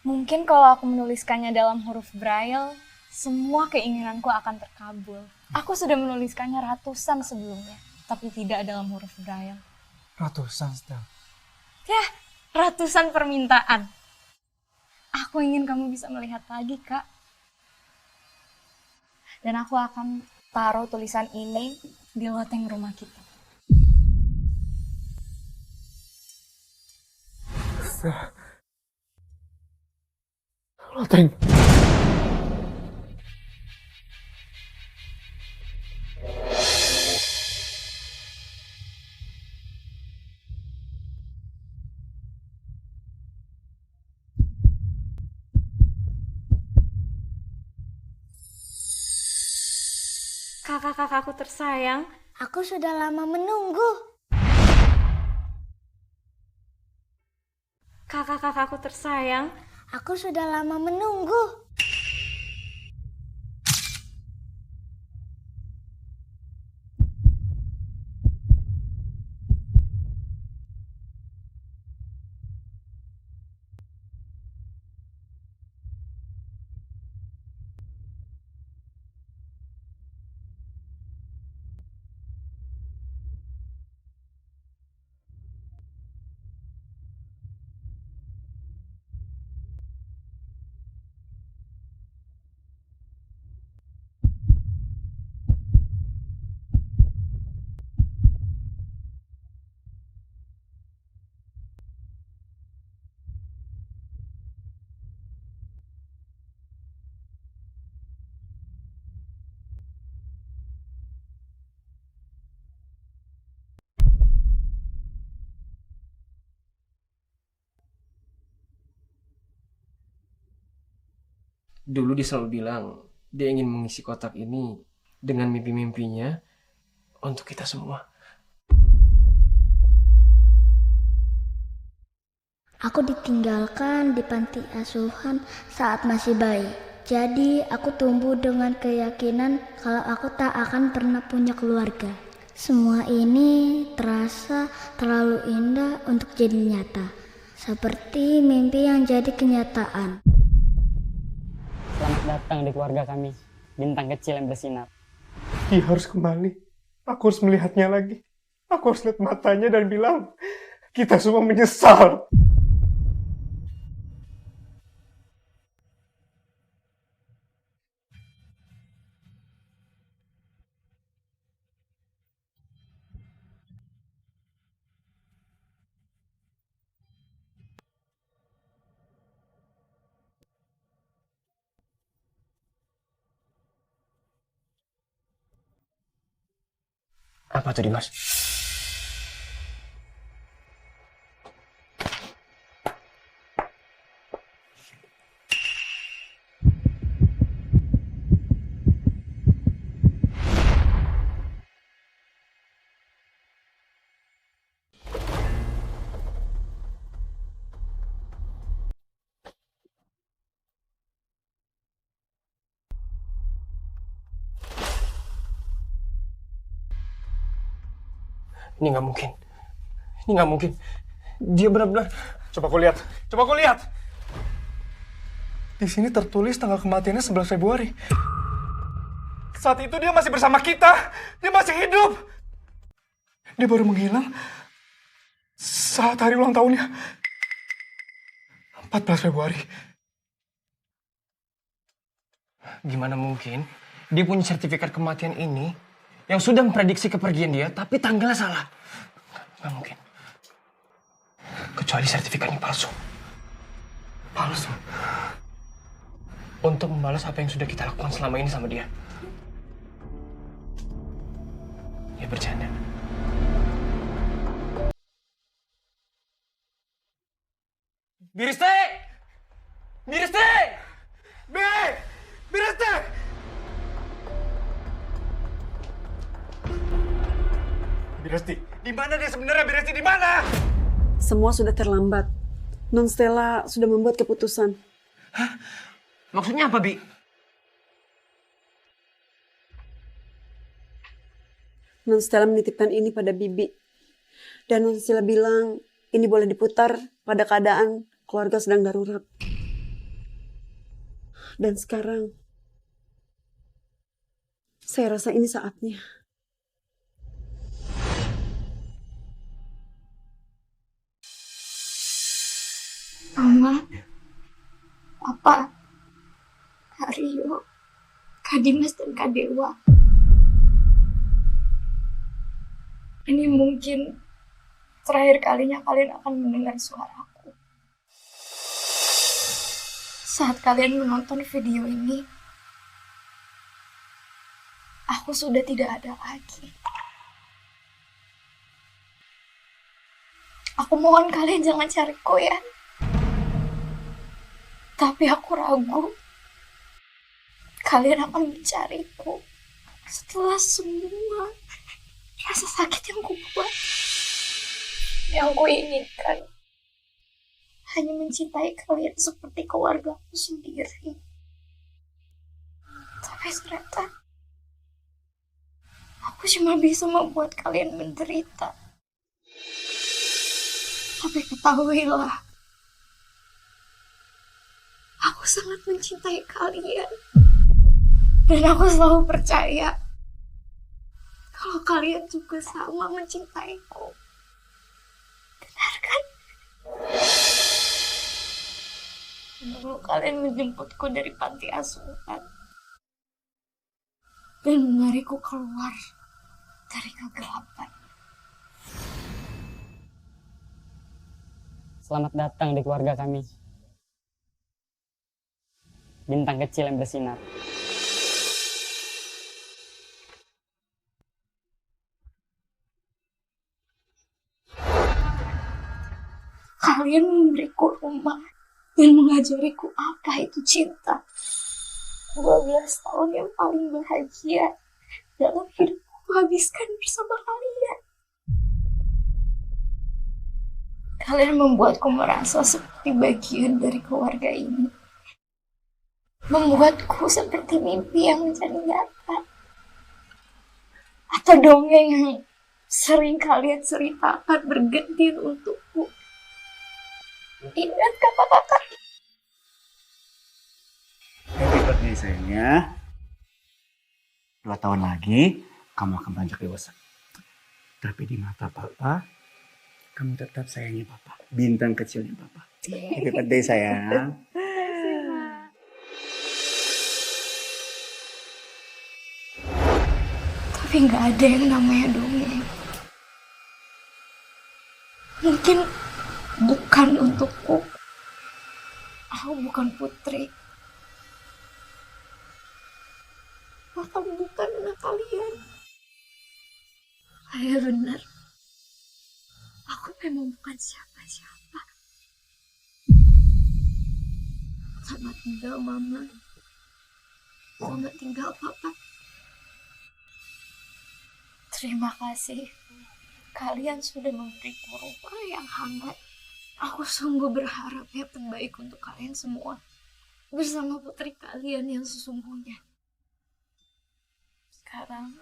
Mungkin kalau aku menuliskannya dalam huruf Braille, semua keinginanku akan terkabul. Aku sudah menuliskannya ratusan sebelumnya, tapi tidak dalam huruf Braille. Ratusan, Stel. Ya, ratusan permintaan. Aku ingin kamu bisa melihat lagi, Kak. Dan aku akan taruh tulisan ini di loteng rumah kita. Stel. Loteng. Kakak-kakakku tersayang, Aku sudah lama menunggu. kakak-kakakku tersayang, Aku sudah lama menunggu. Dulu dia selalu bilang dia ingin mengisi kotak ini dengan mimpi-mimpinya untuk kita semua. Aku ditinggalkan di panti asuhan saat masih bayi. Jadi aku tumbuh dengan keyakinan kalau aku tak akan pernah punya keluarga. Semua ini terasa terlalu indah untuk jadi nyata. Seperti mimpi yang jadi kenyataan. Selamat datang di keluarga kami, bintang kecil yang bersinar. Dia harus kembali. Aku harus melihatnya lagi. Aku harus lihat matanya dan bilang, kita semua menyesal. Apa tuh, Dimas? Ini nggak mungkin. Ini nggak mungkin. Dia benar-benar. Coba kau lihat. Coba kau lihat. Di sini tertulis tanggal kematiannya 11 Februari. Saat itu dia masih bersama kita. Dia masih hidup. Dia baru menghilang saat hari ulang tahunnya. 14 Februari. Gimana mungkin dia punya sertifikat kematian ini yang sudah memprediksi kepergian dia, tapi tanggalnya salah? Nggak mungkin. Kecuali sertifikatnya palsu. Palsu. Untuk membalas apa yang sudah kita lakukan selama ini sama dia. Dia bercanda. Biriste! Biriste! Biriste! Biresti, di mana dia sebenarnya? Biresti, di mana? Semua sudah terlambat. Non Stella sudah membuat keputusan. Hah? Maksudnya apa, Bi? Non Stella menitipkan ini pada Bibi. Dan Non Stella bilang ini boleh diputar pada keadaan keluarga sedang darurat. Dan sekarang, saya rasa ini saatnya. Mama, Papa, Kak Rio, Kak Dimas, dan Kak Dewa. Ini mungkin terakhir kalinya kalian akan mendengar suaraku. Saat kalian menonton video ini, aku sudah tidak ada lagi. Aku mohon kalian jangan cariku ya. Tapi aku ragu kalian akan mencariku setelah semua rasa sakit yang kubuat. Yang ku inginkan hanya mencintai kalian seperti keluargaku sendiri. Tapi ternyata aku cuma bisa membuat kalian menderita. Tapi ketahuilah, aku sangat mencintai kalian. Dan aku selalu percaya kalau kalian juga sama mencintaiku. Benar kan? Dulu kalian menjemputku dari panti asuhan dan menariku keluar dari kegelapan. Selamat datang di keluarga kami. Bintang kecil yang bersinar. Kalian memberiku rumah dan mengajariku apa itu cinta. 12 tahun yang paling bahagia dalam hidupku habiskan bersama kalian. Kalian membuatku merasa seperti bagian dari keluarga ini. Membuatku seperti mimpi yang menjadi nyata. Atau dongeng yang sering kalian ceritakan bergantian untukku. Ingat kata-kata. Happy birthday sayangnya. 2 tahun lagi kamu akan beranjak dewasa. Tapi di mata papa, kamu tetap sayangnya papa. Bintang kecilnya papa. Happy birthday sayang. Tapi nggak ada yang namanya dongeng. Mungkin bukan untukku. Aku bukan putri. Bahkan bukan anak kalian. Saya benar. Aku memang bukan siapa-siapa. Selamat tinggal mama. Selamat tinggal papa. Terima kasih. Kalian sudah memberiku rumah yang hangat. Aku sungguh berharap yang terbaik untuk kalian semua. Bersama putri kalian yang sesungguhnya. Sekarang,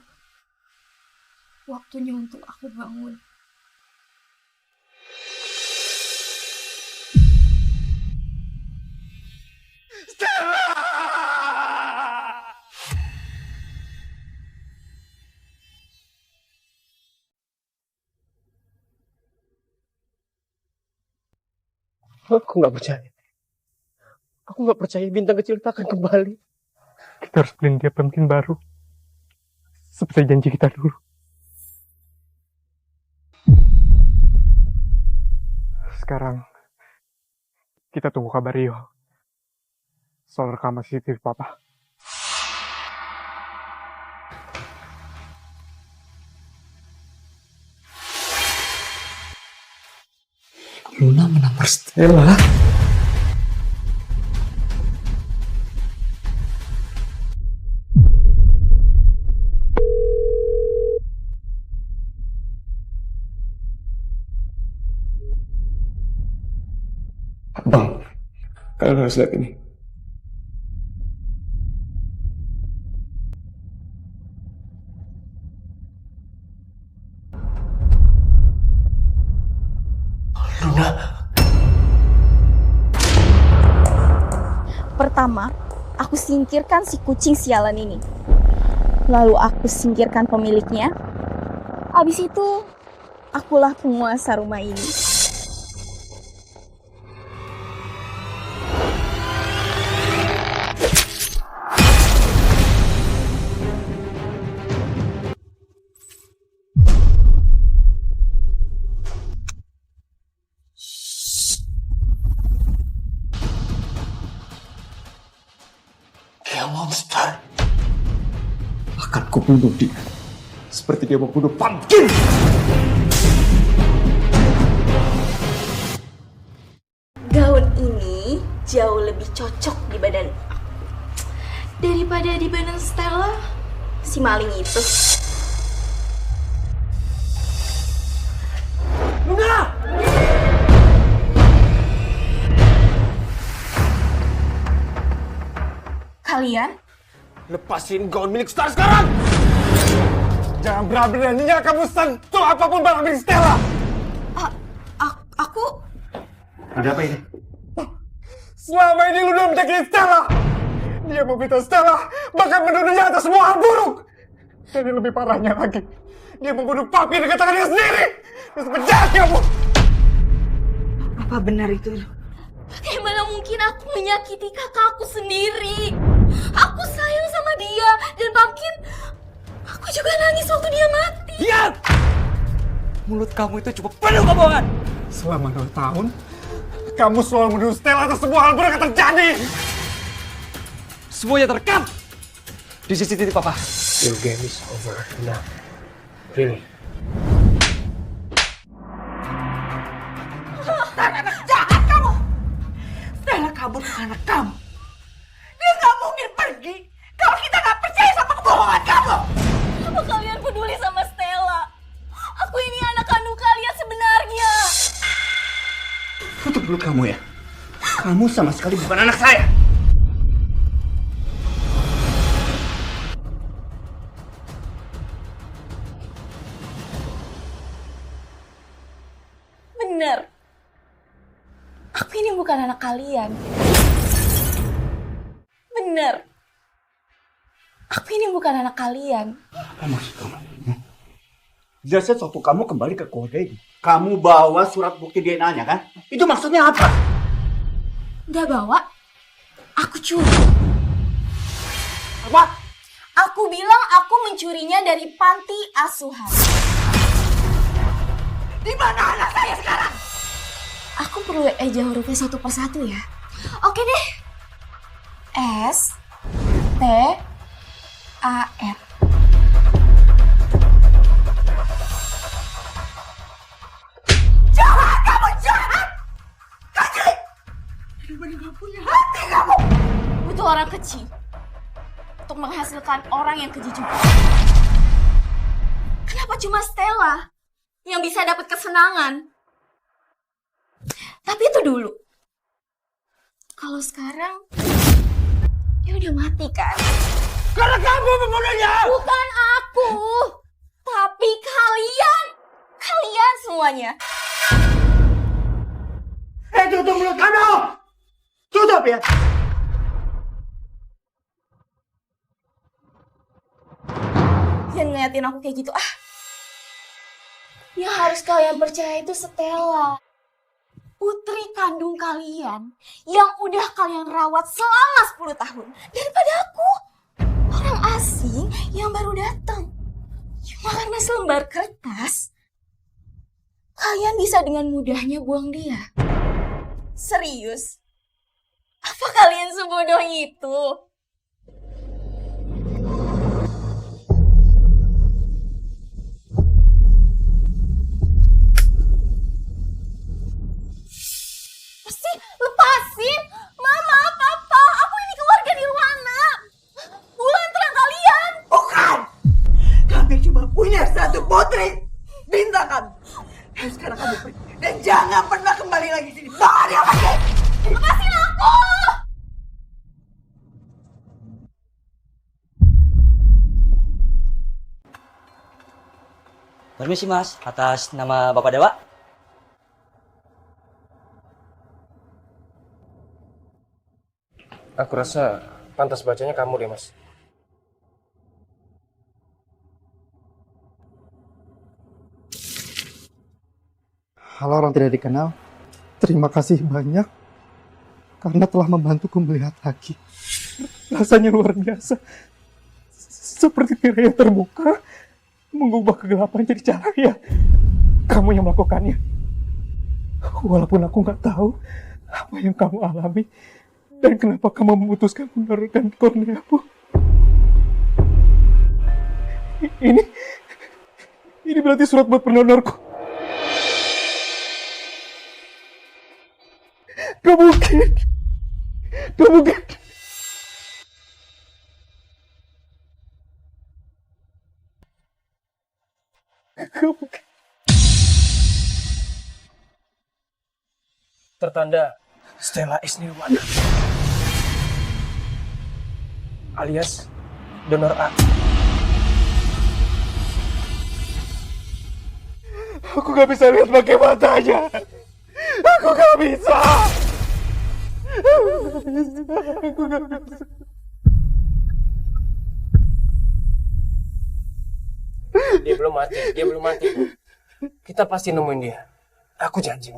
waktunya untuk aku bangun. Aku nggak percaya. Aku nggak percaya bintang kecil itu akan kembali. Kita harus beliin dia pumpkin baru. Seperti janji kita dulu. Sekarang, kita tunggu kabar Rio soal rekaman CCTV papa. Luna menampar Stella. Bang, kalian harus lihat ini. Pertama, aku singkirkan si kucing sialan ini. Lalu aku singkirkan pemiliknya. Abis itu, akulah penguasa rumah ini. Dia monster. Akan kubunuh dia. Seperti dia membunuh Pumpkin. Gaun ini jauh lebih cocok di badan aku daripada di badan Stella, si maling itu. Luna! Kalian? Lepasin gaun milik Star sekarang! Jangan berani-beraninya kamu sentuh apapun barang milik Stella! Aku... Ada apa ini? Selama ini Luna menjadi Stella! Dia meminta Stella bahkan menuduhnya atas semua hal buruk! Dan yang lebih parahnya lagi, dia membunuh papi dengan tangannya sendiri! Itu penjahat kamu! Apa benar itu? Bagaimana mungkin aku menyakiti kakakku sendiri? Aku sayang sama dia dan Pumpkin. Aku juga nangis waktu dia mati. Diam! Mulut kamu itu cuma penuh kebohongan. Selama 2 tahun, kamu selalu menuduh Stella atas semua hal buruk yang terjadi. Semuanya terekam di CCTV papa. Your game is over now. Really? Anak jahat kamu! Stella kabur ke anak kamu. Dia nggak mungkin pergi kalau kita nggak percaya sama kebohongan kamu. Apa kalian peduli sama Stella? Aku ini anak kandung kalian sebenarnya. Tutup mulut kamu ya. Kamu sama sekali bukan anak saya. Bener. Aku ini bukan anak kalian. Bener. Aku ini bukan anak kalian. Apa maksud kamu? Jelasnya waktu kamu kembali ke keluarga ini, kamu bawa surat bukti DNA-nya kan? Itu maksudnya apa? Gak bawa. Aku curi. Apa? Aku bilang aku mencurinya dari panti asuhan. Di mana anak saya sekarang? Aku perlu eja hurufnya satu persatu ya. Oke deh. S T A R. Jahat kamu, jahat! Keji! Benar-benar gak punya hati kamu! Butuh orang kecil untuk menghasilkan orang yang keji juga. Kenapa cuma Stella yang bisa dapat kesenangan? Tapi itu dulu. Kalau sekarang, dia udah mati kan? Karena kamu membunuhnya! Bukan aku, tapi kalian. Kalian semuanya. Tutup mulut kamu! Tutup ya! Jangan ngeliatin aku kayak gitu, ah. Yang harus kalian percaya itu Stella. Putri kandung kalian yang udah kalian rawat selama 10 tahun. Daripada aku, orang asing yang baru datang. Cuma karena selembar kertas, kalian bisa dengan mudahnya buang dia. Serius? Apa kalian sebodoh itu? Pasti lepasin! Mama, Papa, aku ini keluarga Nirwana. Bulan terang kalian! Bukan! Kami cuma punya satu putri. Bintang kami. Dan sekarang kamu pergi. Dan jangan pernah kembali lagi sini. Bawa dia pergi! Lepasin aku! Permisi mas, atas nama Bapak Dewa. Aku rasa Pantas bacanya kamu deh, Mas. Halo orang tidak dikenal, terima kasih banyak karena telah membantuku melihat lagi. Rasanya luar biasa. Seperti tirai yang terbuka, mengubah kegelapan jadi cahaya. Kamu yang melakukannya. Walaupun aku nggak tahu apa yang kamu alami dan kenapa kamu memutuskan mendonorkan korneamu. Ini berarti surat buat pendonorku. Gak mungkin. Gak mungkin. Gak mungkin. Tertanda Stella S. Nirwana. Alias donor A. Aku gak bisa lihat pakai matanya. Aku gak bisa. Aku gak bisa. Dia belum mati. Kita pasti nemuin dia. Aku janji.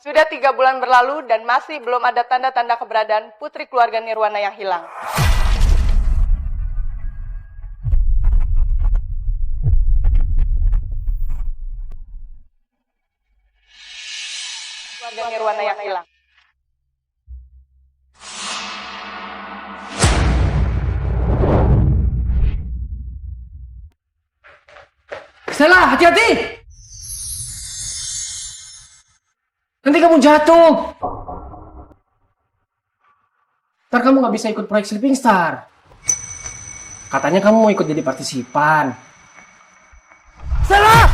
Sudah 3 bulan berlalu dan masih belum ada tanda-tanda keberadaan putri keluarga Nirwana yang hilang. Keluarga Nirwana yang hilang. Stella, hati-hati! Nanti kamu jatuh. Ntar kamu nggak bisa ikut proyek Sleeping Star. Katanya kamu mau ikut jadi partisipan. Stella!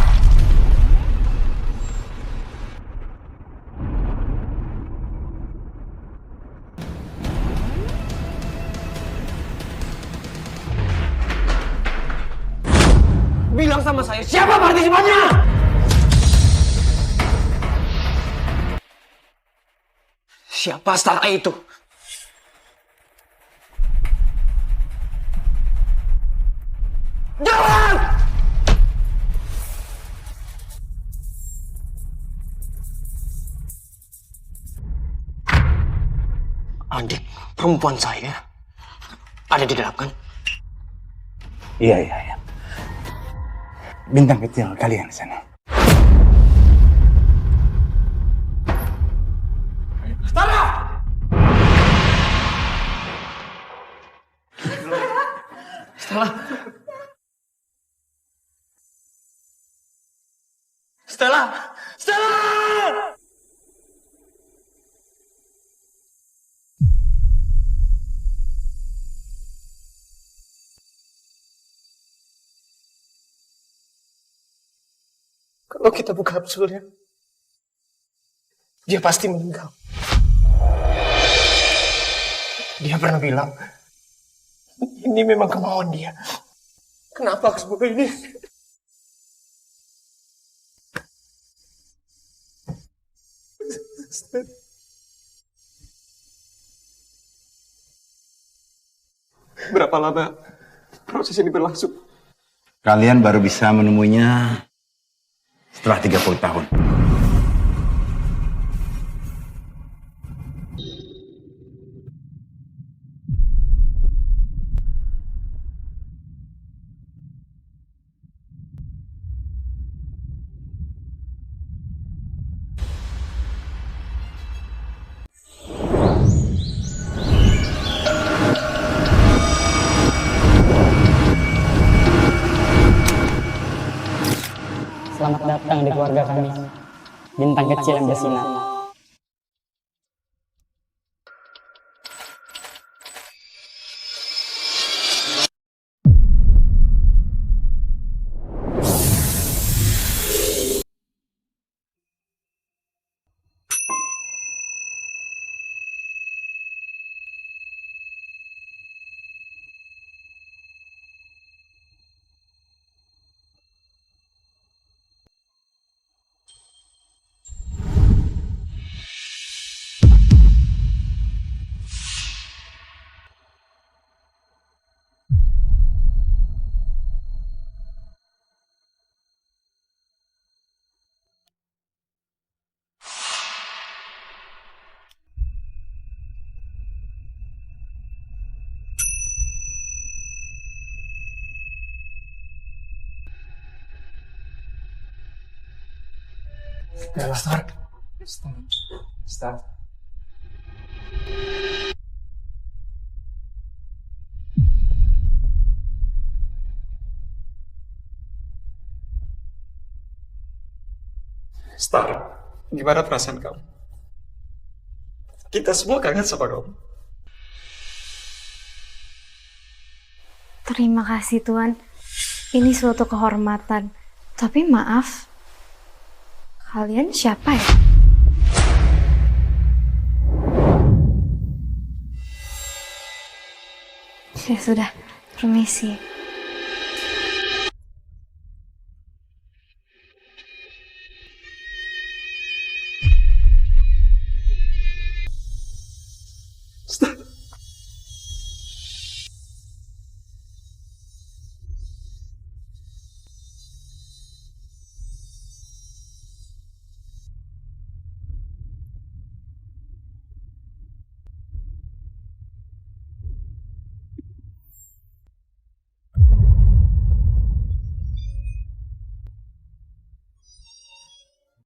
Bilang sama saya, siapa partisipannya? Siapa Stella itu? Jawab! Adik perempuan saya ada di dalam kan? Iya. Bintang kecil kalian di sana. Stella! Stella! Stella! Stella! Kalau kita buka kapsulnya, dia pasti meninggal. Dia pernah bilang, ini memang kemauan dia. Kenapa aku seperti ini? Berapa lama proses ini berlangsung? Kalian baru bisa menemuinya setelah 30 tahun. Selamat datang di keluarga kami, bintang kecil yang bersinar. Ya, Star. Star. Star, gimana perasaan kamu? Kita semua kangen sama kamu. Terima kasih Tuan. Ini suatu kehormatan. Tapi maaf, kalian siapa ya? Ya sudah, permisi.